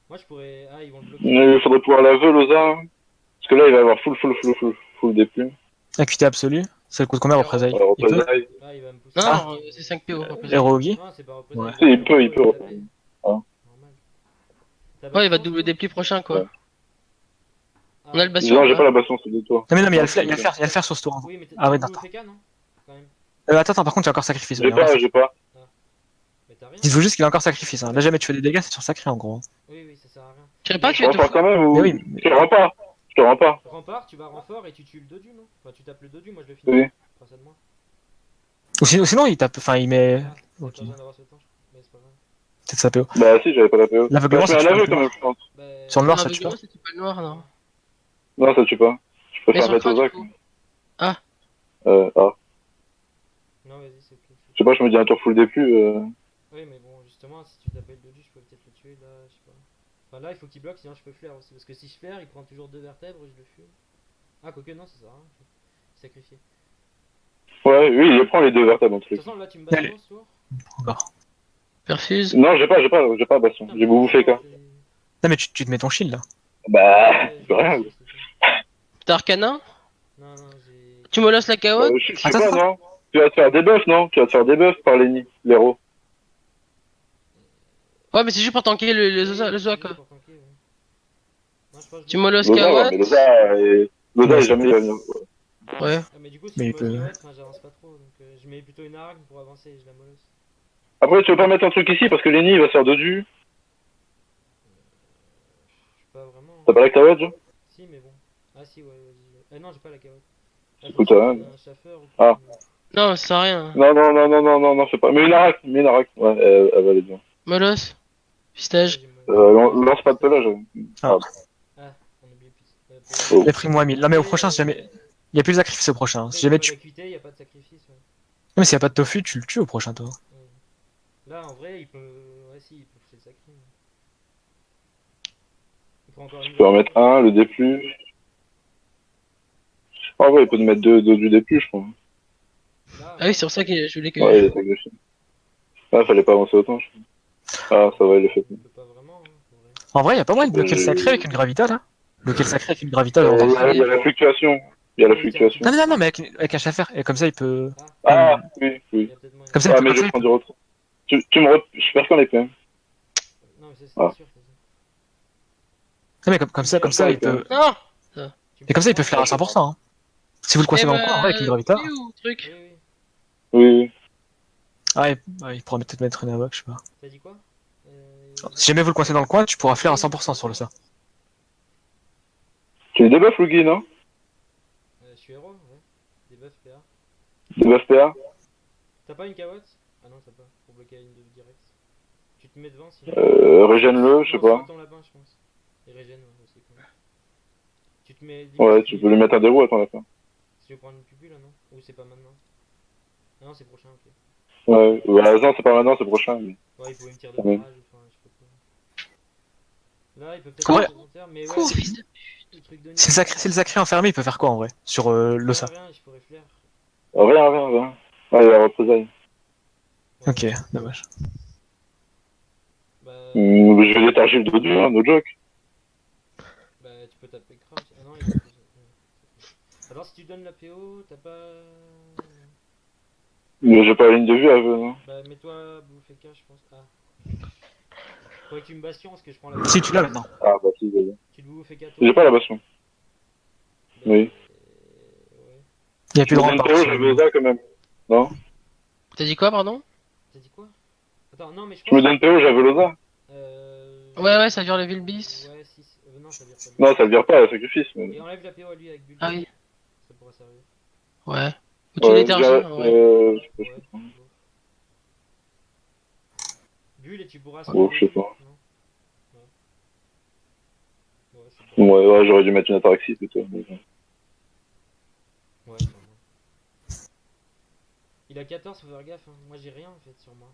Speaker 2: Moi, je pourrais. Ah, ils vont le bloquer.
Speaker 3: Il faudrait pouvoir la veuve, Loza. Parce que là, il va avoir full des plumes.
Speaker 4: Acuité absolue, ça coûte combien
Speaker 2: Héros.
Speaker 4: représailles?
Speaker 3: Ouais,
Speaker 4: Il peut?
Speaker 3: représailles.
Speaker 2: Là, il va me pousser.
Speaker 1: Non,
Speaker 4: Ah.
Speaker 1: non, c'est 5 PO représailles.
Speaker 4: Héros Ogi?
Speaker 2: Non, c'est pas
Speaker 4: Ouais.
Speaker 2: représailles.
Speaker 3: Si, il peut,
Speaker 2: il va taper.
Speaker 3: Hein.
Speaker 2: Normal. T'as
Speaker 1: Ouais, il va
Speaker 2: baston,
Speaker 1: double
Speaker 2: toi
Speaker 1: dépli prochain quoi.
Speaker 3: Ouais.
Speaker 2: Ah,
Speaker 1: On a le
Speaker 2: ok.
Speaker 1: bastion
Speaker 3: Non,
Speaker 1: ou
Speaker 3: j'ai
Speaker 1: pas?
Speaker 3: pas la baston, c'est de toi.
Speaker 4: Non mais non, mais il y a
Speaker 3: Non,
Speaker 4: le faire,
Speaker 3: c'est
Speaker 4: il y a
Speaker 3: de
Speaker 4: le
Speaker 3: toi.
Speaker 4: faire, il y a le faire sur ce tour.
Speaker 2: Oui, mais
Speaker 4: Ah
Speaker 2: t'as
Speaker 4: oui,
Speaker 2: blue
Speaker 4: d'accord.
Speaker 2: FK, non? Quand même.
Speaker 4: Attends, par contre, il y a encore sacrifice.
Speaker 3: J'ai pas, j'ai pas.
Speaker 2: Mais t'as rien.
Speaker 4: Dites-vous juste qu'il a encore sacrifice. Hein. Là, jamais tu fais des dégâts, c'est sur sacré en gros.
Speaker 2: Oui, oui, ça sert à rien.
Speaker 1: Je savais pas que
Speaker 3: Je
Speaker 1: tu es
Speaker 3: rempart
Speaker 1: tofu.
Speaker 3: quand même
Speaker 4: Mais
Speaker 3: ou.
Speaker 4: oui,
Speaker 3: Je te rempart. Je te rempart.
Speaker 2: Rempart, tu vas renfort et tu tues le dodu, non? Enfin, tu tapes le dodu, moi je le finis.
Speaker 3: Oui.
Speaker 2: Grâce à moi.
Speaker 4: ou sinon il tape, enfin il met.
Speaker 2: Ah, t'as
Speaker 4: Ok,
Speaker 2: pas besoin d'avoir ce temps, je crois. Mais c'est pas grave.
Speaker 4: peut-être sa PO.
Speaker 3: Bah, si, j'avais pas la PO. Bah,
Speaker 4: L'aveuglement,
Speaker 3: je
Speaker 4: ça
Speaker 3: mets
Speaker 4: tue
Speaker 3: un
Speaker 4: pas le
Speaker 3: aveu quand même,
Speaker 4: noir.
Speaker 3: je pense.
Speaker 2: Bah,
Speaker 4: Sur le
Speaker 1: Non,
Speaker 4: noir, ça tue pas.
Speaker 1: aveuglement, c'est pas le noir, non.
Speaker 3: Non, ça tue pas. Je
Speaker 1: Mais
Speaker 3: préfère
Speaker 1: sur
Speaker 3: mettre
Speaker 1: quoi
Speaker 3: aux
Speaker 1: du
Speaker 3: actes.
Speaker 1: coup? Ah,
Speaker 3: Ah.
Speaker 2: non, vas-y, c'est plus.
Speaker 3: Je sais pas, je me dis un tour full des plus.
Speaker 2: Oui, mais bon, justement, si tu tapais le dodu, je peux peut-être le tuer là, je sais pas. Enfin, là, il faut qu'il bloque, sinon je peux flair aussi. Parce que si je flaire, il prend toujours 2 vertèbres et je le fume. Ah, quoique, non, ça sert à rien. Je vais sacrifier.
Speaker 3: Ouais, oui, il prend les deux vertèbres dans le
Speaker 2: De
Speaker 3: truc.
Speaker 2: toute façon, là, tu me
Speaker 4: Allez.
Speaker 2: bastos ce tour.
Speaker 4: Encore.
Speaker 1: perfuse.
Speaker 3: Non, j'ai pas baston.
Speaker 2: Putain,
Speaker 3: J'ai
Speaker 2: mais
Speaker 3: beaucoup fait
Speaker 2: franchement,
Speaker 3: quoi.
Speaker 4: Non, mais tu te mets ton shield là.
Speaker 3: Bah,
Speaker 2: Ouais,
Speaker 3: c'est rien.
Speaker 2: je sais pas.
Speaker 1: T'as Arcana?
Speaker 2: Non, non, j'ai.
Speaker 1: Tu molosses la carotte?
Speaker 3: Je sais
Speaker 4: Attends,
Speaker 3: pas,
Speaker 4: attends.
Speaker 3: non. Tu vas te faire des buffs, non? Tu vas te faire des buffs par l'héros.
Speaker 1: Ouais, mais c'est juste pour tanker le
Speaker 2: Oui,
Speaker 1: Zoa, le
Speaker 2: oui,
Speaker 1: Zoa
Speaker 2: c'est juste
Speaker 1: quoi.
Speaker 2: pour tanker, ouais. Non, je pense que je
Speaker 1: Tu
Speaker 2: le
Speaker 1: molosses
Speaker 3: Loza, ouais, mais
Speaker 1: carotte?
Speaker 4: Mais
Speaker 3: Loza,
Speaker 4: ça
Speaker 3: jamais il
Speaker 4: peut-
Speaker 3: va venir.
Speaker 1: Ouais.
Speaker 2: Ah, mais du coup, si
Speaker 4: Mais
Speaker 2: je
Speaker 4: il
Speaker 2: molosse
Speaker 4: peut.
Speaker 2: carotte, enfin, j'avance pas trop. Donc, je mets plutôt une arme pour avancer et je la molosse.
Speaker 3: Après, tu veux pas mettre un truc ici parce que Lenny il va se faire dodu.
Speaker 2: Je suis pas vraiment.
Speaker 3: T'as pas la carotte, genre?
Speaker 2: Si, mais bon. Ah, si, ouais, vas-y. Ah, non, j'ai pas la carotte. Ah, faut
Speaker 3: Écoute,
Speaker 2: que je mette un chaffeur ou quoi.
Speaker 3: Ah.
Speaker 1: Non, ça sert à rien.
Speaker 3: Non, fais pas. Mais une Arak. Ouais, elle va aller bien.
Speaker 1: Molosse. Pistage.
Speaker 2: J'ai
Speaker 3: Lance pas de pelage.
Speaker 4: Ah.
Speaker 2: Ah, on oublie plus.
Speaker 3: Oh.
Speaker 4: Il a pris moins 1000. Non, mais au prochain, si jamais. Il y a plus de sacrifice au prochain. Hein.
Speaker 2: Après,
Speaker 4: Si
Speaker 2: il y a
Speaker 4: jamais
Speaker 2: pas
Speaker 4: tu.
Speaker 2: d'acuité, il y a pas de sacrifice. Ouais.
Speaker 4: Non, mais s'il y a pas de tofu, tu le tues au prochain tour.
Speaker 2: Ouais. Là, en vrai, il peut. Ouais, si, il peut pousser le sacré. Il faut encore une.
Speaker 3: Je peux en mettre un, le D+. Ah ouais, il peut te mettre deux du D+, je crois.
Speaker 2: Là,
Speaker 1: Ah oui, c'est pour ça que je voulais que.
Speaker 3: Ouais, il est sacrifié. Ah, fallait pas avancer autant, je crois. Ah, ça va, il le fait.
Speaker 2: il peut pas vraiment. Hein, en vrai.
Speaker 4: En vrai, il y a pas moyen de bloquer le sacré avec une gravita là. Bloquer le sacré avec une gravita, genre.
Speaker 3: Il y a la fluctuation. Il y a la fluctuation.
Speaker 4: Non, mais non, non, mais avec un chaffer. Et comme ça, il peut.
Speaker 3: Ah, oui.
Speaker 2: Il y a peut-être moyen.
Speaker 4: Comme ça, il
Speaker 3: Ah,
Speaker 4: peut.
Speaker 3: mais
Speaker 4: Comme
Speaker 3: je
Speaker 4: ça, il
Speaker 3: prends
Speaker 4: peut...
Speaker 3: du retrait. Je perds quand même quand même.
Speaker 2: Non, mais c'est
Speaker 3: Ah.
Speaker 2: sûr.
Speaker 4: Non, mais comme ça, il peut.
Speaker 1: Non!
Speaker 4: Et comme ça, il peut faire à 100%. Hein. Si vous le coincez dans le coin, en vrai, avec une gravita.
Speaker 1: oui, ou truc.
Speaker 2: Oui, oui.
Speaker 3: Oui.
Speaker 4: Ah, il pourra peut-être mettre une invoque, je sais pas.
Speaker 2: T'as dit quoi
Speaker 4: Si jamais vous le coincez dans le coin, tu pourras faire à 100% sur le ça.
Speaker 3: Tu les débuffes, Luigi, non?
Speaker 2: Je suis héros, ouais. Des buffs PA.
Speaker 3: Débuff PA?
Speaker 2: T'as pas une carotte? Ah non, t'as pas. Pour bloquer la ligne de direct. Tu te mets devant sinon.
Speaker 3: Régène-le, je sais pas.
Speaker 2: Ton lapin, je pense. Et régène, ouais, c'est cool. Tu te mets.
Speaker 3: Ouais, tu peux lui mettre un déroux à ton lapin.
Speaker 2: Si je vais prendre une pupule là, non? Ou c'est pas maintenant? Ah non, c'est prochain, ok.
Speaker 3: Ouais, bah, non, c'est pas maintenant, c'est prochain. Mais...
Speaker 2: Ouais, il pouvait me tirer de
Speaker 3: Ouais.
Speaker 2: barrage, enfin, je sais pas quoi. Là, il peut peut-être
Speaker 4: Ouais.
Speaker 2: faire volontaire, mais ouais,
Speaker 1: Cours, fils de-
Speaker 2: le truc de
Speaker 4: Si le sacré enfermé, il peut faire quoi en vrai? Sur l'ossa.
Speaker 2: Rien, je pourrais flair.
Speaker 3: Rien. Ah, il y a la représailles.
Speaker 2: Ouais.
Speaker 4: Ok, dommage.
Speaker 2: Bah,
Speaker 3: Je vais détarger le dodu, hein, no joke.
Speaker 2: bah, tu peux taper crash. Ah non, il a plus. Alors, si tu donnes la PO, t'as pas.
Speaker 3: Mais j'ai pas la ligne de vue à eux, non?
Speaker 2: Bah, mets-toi Bouffeka, je pense. Ah. Faudrait que tu me bastions parce que je prends la.
Speaker 4: Si tu l'as maintenant.
Speaker 3: Ah, bah si, vas-y.
Speaker 2: Tu le Bouffeka toi.
Speaker 3: J'ai pas la bastion.
Speaker 2: Bah,
Speaker 3: Oui.
Speaker 2: Ouais.
Speaker 4: Il y a
Speaker 3: Tu
Speaker 4: plus de
Speaker 3: me donnes
Speaker 4: rempart.
Speaker 3: PO, je veux ça quand même. Non?
Speaker 1: T'as dit quoi, pardon?
Speaker 2: T'as dit quoi? Attends, non, mais je
Speaker 3: Tu me
Speaker 2: pense.
Speaker 3: donnes PO, j'avais Loza.
Speaker 1: Ouais, ça vire le Vilbis.
Speaker 2: Ouais, 6. Non, ça vire pas.
Speaker 3: Non, ça le vire pas, le sacrifice. Mais...
Speaker 2: Et enlève la PO à lui avec Bulle.
Speaker 1: Ah oui.
Speaker 2: Ça pourra servir.
Speaker 1: Ouais. Ou tu
Speaker 3: Ouais,
Speaker 1: l'étergis,
Speaker 3: déjà,
Speaker 1: ouais.
Speaker 3: je sais pas.
Speaker 2: Bulle et tu pourras.
Speaker 3: Oh, je sais pas.
Speaker 2: Non. Ouais, c'est bon.
Speaker 3: Ouais, j'aurais dû mettre une ataraxie plutôt. Mais...
Speaker 2: Ouais, sûrement. Il a 14, faut faire gaffe. Hein. Moi j'ai rien en fait sur moi.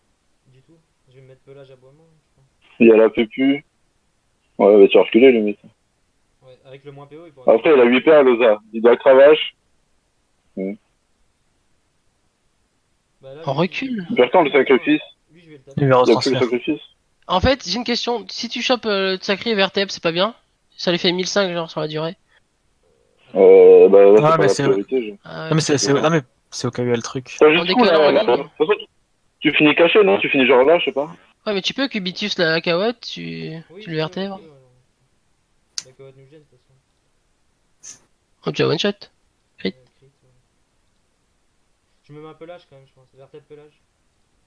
Speaker 2: Du tout. Je vais me mettre pelage aboiement, je crois.
Speaker 3: Il y a la PQ. Ouais, bah tu vas reculer, limite.
Speaker 2: Ouais, avec le moins PO, il pourra.
Speaker 3: Après, il a 8 PA, Loza. Il doit cravache.
Speaker 2: Bah, là,
Speaker 1: En
Speaker 2: lui,
Speaker 1: recul.
Speaker 3: Pourtant, le sacrifice.
Speaker 2: Lui, je vais le taper.
Speaker 4: Numéro
Speaker 3: Il a plus le
Speaker 4: transfert.
Speaker 3: sacrifice.
Speaker 1: En fait, j'ai une question. Si tu chopes le sacré vertèbre, c'est pas bien? Ça lui fait 1005 genre sur la durée.
Speaker 3: Bah là,
Speaker 4: Ouais,
Speaker 3: c'est pas
Speaker 4: mais
Speaker 3: la
Speaker 4: c'est-
Speaker 3: priorité.
Speaker 1: Ah
Speaker 4: Non, mais
Speaker 1: ouais.
Speaker 4: non, mais c'est au cas où il y a le truc.
Speaker 3: T'as
Speaker 1: En
Speaker 3: juste où,
Speaker 1: décollant en
Speaker 3: là? De
Speaker 1: ligne.
Speaker 3: toute façon, tu finis caché, non? Tu finis genre là, je sais pas.
Speaker 1: Ouais, mais tu peux Cubitus la carotte,
Speaker 2: Oui,
Speaker 1: tu le
Speaker 2: ouais,
Speaker 1: vertèbres.
Speaker 2: ok, ouais, ouais. La cohorte nous gêne de toute façon.
Speaker 1: Oh, tu as one shot. Crit.
Speaker 2: Crit, ouais. Je me mets un pelage quand même, je pense. Vertèbre pelage.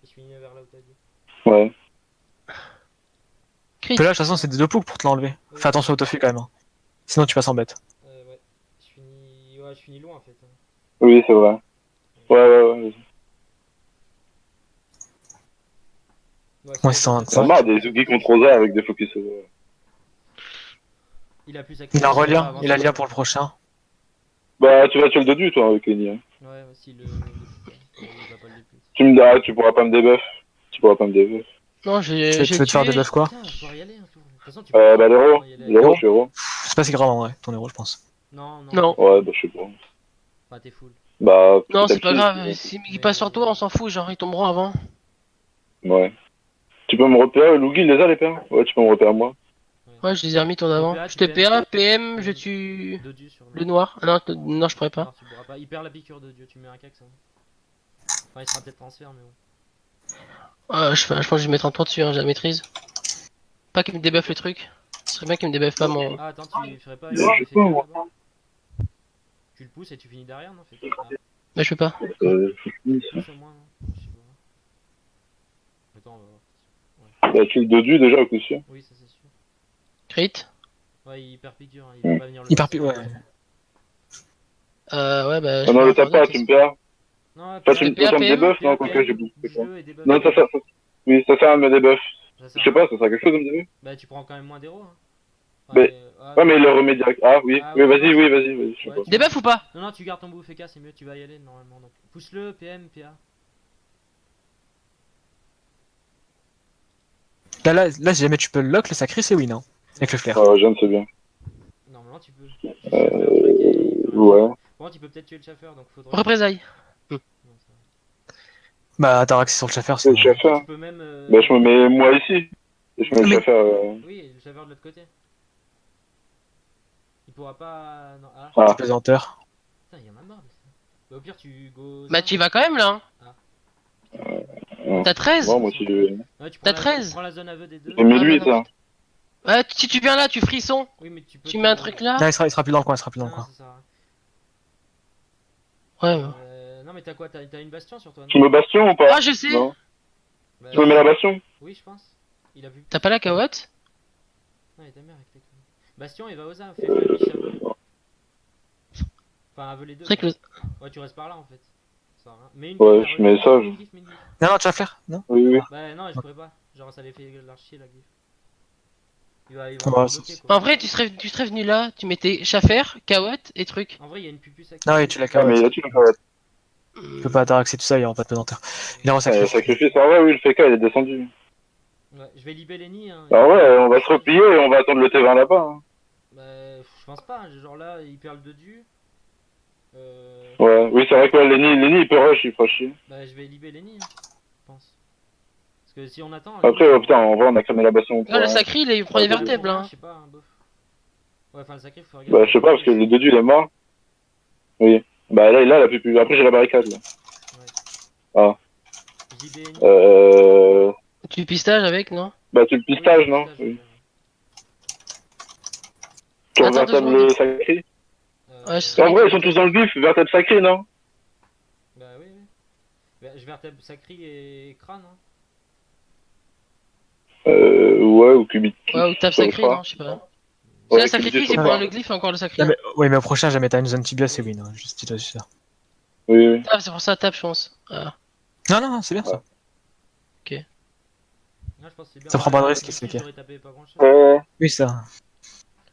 Speaker 2: Et je finis vers là où t'as dit.
Speaker 3: Ouais.
Speaker 1: Crit.
Speaker 4: Puis là, de toute façon, c'est des deux poules pour te l'enlever.
Speaker 2: Oui.
Speaker 4: Fais attention au tofu quand même. Hein. Sinon, tu passes en bête.
Speaker 2: Ouais. Ouais, je finis loin en fait. Hein.
Speaker 3: Oui, c'est vrai. Ouais.
Speaker 4: Ouais,
Speaker 2: sinon,
Speaker 4: c'est
Speaker 3: J'en ai marre des Zugi contre Rosa avec des focus.
Speaker 2: Il a plus
Speaker 4: Il a un
Speaker 2: va
Speaker 4: relien,
Speaker 2: avancer.
Speaker 4: il a lien pour le prochain.
Speaker 3: Bah, tu vas tuer le dodu, toi, avec Lenny. Hein.
Speaker 2: Ouais, si le. Il va pas le députe.
Speaker 3: Tu me dis, ah, tu pourras pas me debuff. Tu pourras pas me debuff.
Speaker 1: Non,
Speaker 4: Tu
Speaker 1: j'ai
Speaker 4: veux te faire
Speaker 1: tué.
Speaker 4: des buffs quoi?
Speaker 2: Putain, je pourrais y aller un tour. De toute façon, tu peux pas
Speaker 3: Bah, l'héros.
Speaker 2: y aller.
Speaker 3: L'héros, je suis héros.
Speaker 4: C'est pas si grave en vrai, ton héros, je pense.
Speaker 2: Non.
Speaker 1: Non.
Speaker 3: Ouais, bah, je sais pas.
Speaker 2: Enfin, t'es full.
Speaker 3: Bah,
Speaker 1: Non,
Speaker 3: petit à
Speaker 1: c'est pas
Speaker 3: petit,
Speaker 1: grave. S'ils passent sur toi, on s'en fout. Genre, ils tomberont avant.
Speaker 3: Ouais. Tu peux me repérer, Lugi, il les a les PA? Ouais, tu peux me repérer moi.
Speaker 1: Ouais, je les ai remis ton
Speaker 2: Le
Speaker 1: avant.
Speaker 2: PA,
Speaker 1: Je
Speaker 2: tu
Speaker 1: te
Speaker 2: PM.
Speaker 1: PA, PM, je tue
Speaker 2: Dodu sur
Speaker 1: le noir. Ah non, je pourrais pas.
Speaker 2: Non, tu pourras pas. Il perd la piqûre de Dieu, tu mets un cax. Hein. Enfin, il sera peut-être transfert, mais bon.
Speaker 1: Je pense que je vais mettre un tour dessus, hein, je la maîtrise. Pas qu'il me débuffe le truc. Ce serait bien qu'il me débuffe pas mon.
Speaker 2: Ah, attends, tu ferais pas.
Speaker 3: Je sais
Speaker 2: FK,
Speaker 3: pas, moi.
Speaker 2: là-bas tu le pousses et tu finis derrière, non fait ah,
Speaker 1: Mais je peux pas.
Speaker 3: Faut que je finisse.
Speaker 2: pousse au moins, non je sais pas. Attends, on va voir.
Speaker 3: Bah, tu le dodu déjà, au coup sûr.
Speaker 2: Oui, ça c'est sûr.
Speaker 1: Crit.
Speaker 2: Ouais, il perd piqûre, hein. Il va pas venir le
Speaker 4: Il part
Speaker 2: passer.
Speaker 4: ouais.
Speaker 1: Ouais, bah.
Speaker 3: Ah non, le tape pas, tu me perds.
Speaker 2: Non, ouais,
Speaker 3: Toi,
Speaker 1: Je
Speaker 3: tu
Speaker 1: te
Speaker 3: me
Speaker 1: PA,
Speaker 3: me
Speaker 1: PM.
Speaker 3: debuff, non, quoique j'ai bouffé.
Speaker 2: Bouge-le et débuff.
Speaker 3: Non, ça. Oui, ça sert à me debuff.
Speaker 2: Ça
Speaker 3: Je
Speaker 2: sert
Speaker 3: sais
Speaker 2: à
Speaker 3: pas,
Speaker 2: rien.
Speaker 3: ça sert à quelque chose de me debuff.
Speaker 2: Bah, tu prends quand même moins d'héros. Hein.
Speaker 3: Mais- Ouais, mais il le remet direct. Ah, oui,
Speaker 2: Ah,
Speaker 3: oui,
Speaker 2: ouais,
Speaker 3: vas-y,
Speaker 2: non,
Speaker 3: oui,
Speaker 2: ça-
Speaker 3: vas-y, je sais
Speaker 2: Ouais,
Speaker 3: pas.
Speaker 2: tu-
Speaker 1: Débuff ou pas?
Speaker 2: Non, tu gardes ton bout FK, c'est mieux, tu vas y aller normalement. Donc, pousse-le, PM, PA.
Speaker 4: Là, si jamais tu peux le lock, le sacré, c'est win, hein. Avec le flair.
Speaker 3: Ouais, je ne sais bien.
Speaker 2: Normalement, tu peux. Juste le faire truc et il peut rien
Speaker 3: Ouais.
Speaker 2: faire. Par contre, il peut peut-être tuer le chauffeur, donc faudrait.
Speaker 1: Représailles.
Speaker 2: Non, ça
Speaker 4: Bah, t'as accès sur le chauffeur,
Speaker 3: Le
Speaker 4: sinon.
Speaker 3: chauffeur.
Speaker 2: va. Tu peux même.
Speaker 3: Bah, je me mets moi ici. Et je mets le
Speaker 4: Mais-
Speaker 3: chauffeur.
Speaker 2: Oui, et le chauffeur de l'autre côté. Il pourra pas. Non, ah.
Speaker 3: Ah,
Speaker 4: Pesanteur.
Speaker 2: Putain, il y en a marre de ça. Bah, au pire, tu go.
Speaker 1: Bah, tu y vas quand même là. Hein. T'as 13.
Speaker 3: moi aussi, je
Speaker 2: Ouais, tu
Speaker 1: T'as
Speaker 2: prends
Speaker 1: 13.
Speaker 2: tu prends la zone aveu des deux.
Speaker 3: j'ai mis
Speaker 1: Ah,
Speaker 3: lui,
Speaker 1: non,
Speaker 3: ça.
Speaker 1: Ouais, si tu viens là, tu frisson.
Speaker 2: Oui, mais tu peux.
Speaker 1: Tu mets un truc là.
Speaker 4: Non, il sera plus dans le coin, il sera plus dans le
Speaker 2: Non,
Speaker 4: coin.
Speaker 2: ça sert à rien.
Speaker 1: Ouais.
Speaker 2: Non, mais t'as quoi? T'as une bastion sur toi, non?
Speaker 3: Tu me bastion ou pas?
Speaker 1: Ah, je sais.
Speaker 3: Non.
Speaker 2: Bah,
Speaker 3: Tu me mets la bastion?
Speaker 2: Oui, je pense. Il a vu.
Speaker 1: T'as pas la carotte?
Speaker 2: Non, il est ta mère avec tes couilles. Bastion, il va aux armes. Fais le biche aveu. Enfin, aveu les deux.
Speaker 1: C'est vrai que le-
Speaker 2: Ouais, tu restes par là en fait. Ça sert à rien. Mais une
Speaker 3: Ouais,
Speaker 2: glyphe,
Speaker 3: je mets ça,
Speaker 2: mets
Speaker 3: je-
Speaker 2: une glyphe, mets une glyphe.
Speaker 4: Non, tu vas flair? Non?
Speaker 3: Oui.
Speaker 2: Bah, non, je pourrais pas. Genre, ça les fait l'archier la glyphe. Il va
Speaker 4: Ouais,
Speaker 2: encore
Speaker 4: c'est-
Speaker 2: bloquer quoi.
Speaker 1: En vrai, tu serais venu là, tu mettais Schaffer, carotte et truc.
Speaker 2: En vrai, il y a une pupus à
Speaker 4: Non, oui, tu l'as
Speaker 3: Ah, mais il
Speaker 4: carré.
Speaker 3: a tué le carotte.
Speaker 4: Tu peux pas avoir accès à tout ça, il y aura pas de pesanteur. Il est en
Speaker 3: Le
Speaker 4: sacrifice.
Speaker 3: sacrifice, en vrai, oui, le FK, il est descendu.
Speaker 2: Ouais, je vais libérer Lenny. Hein.
Speaker 3: Ah ouais, on va se replier et on va attendre le T20 là-bas. Hein.
Speaker 2: Bah, je pense pas. Hein. Genre là, il perd le dodu.
Speaker 3: Ouais, oui, c'est vrai que ouais, Lenny, il peut rush, il fera chier.
Speaker 2: Bah, je vais libérer Lenny, hein, je pense. Parce que si on attend.
Speaker 3: Après, oh, putain, en vrai, on a cramé la bastion.
Speaker 1: Non, le sacré, il prend les
Speaker 3: Ouais,
Speaker 1: vertèbres hein.
Speaker 2: Je sais pas, hein, bof. Ouais, enfin, le sacré, faut regarder.
Speaker 3: Bah, je sais pas, parce que le dodu, il est mort. Oui. Bah, là, il a plus plus. Après, j'ai la barricade, là.
Speaker 2: JB Lenny.
Speaker 1: Tu pistage avec, non?
Speaker 3: Bah, tu le
Speaker 2: Oui,
Speaker 3: pistage, non?
Speaker 2: pistage,
Speaker 3: Oui.
Speaker 2: ouais.
Speaker 3: Tu
Speaker 1: Attends,
Speaker 3: revertables
Speaker 1: 2
Speaker 3: le
Speaker 1: secondes.
Speaker 3: sacré.
Speaker 1: Ouais, je serais-
Speaker 3: En vrai, ils sont tous dans le glyphe, vertèbre sacré, non?
Speaker 2: Bah oui. Bah, je vertèbre sacré et crâne. Hein.
Speaker 3: Ouais, ou Cubitus.
Speaker 1: Ouais, ou tape
Speaker 3: ça
Speaker 1: sacré,
Speaker 3: fera.
Speaker 1: non, je sais pas.
Speaker 3: Ouais,
Speaker 1: C'est la sacrifice,
Speaker 3: Cubitus,
Speaker 1: il
Speaker 3: ça
Speaker 1: prend
Speaker 3: fera.
Speaker 1: le glyphe et encore le sacré.
Speaker 4: Non, mais, oui, mais au prochain, jamais t'as une zone tibia, c'est win. Hein. Juste, dis-toi ça.
Speaker 3: Oui.
Speaker 1: Ah, c'est pour ça, tape, je pense. Ah.
Speaker 4: Non, c'est bien ça.
Speaker 2: Là, je pense que c'est bien.
Speaker 4: Ça prend pas de risque,
Speaker 2: Ici,
Speaker 4: c'est ok.
Speaker 2: j'aurais tapé pas grand chose.
Speaker 4: Oui, ça.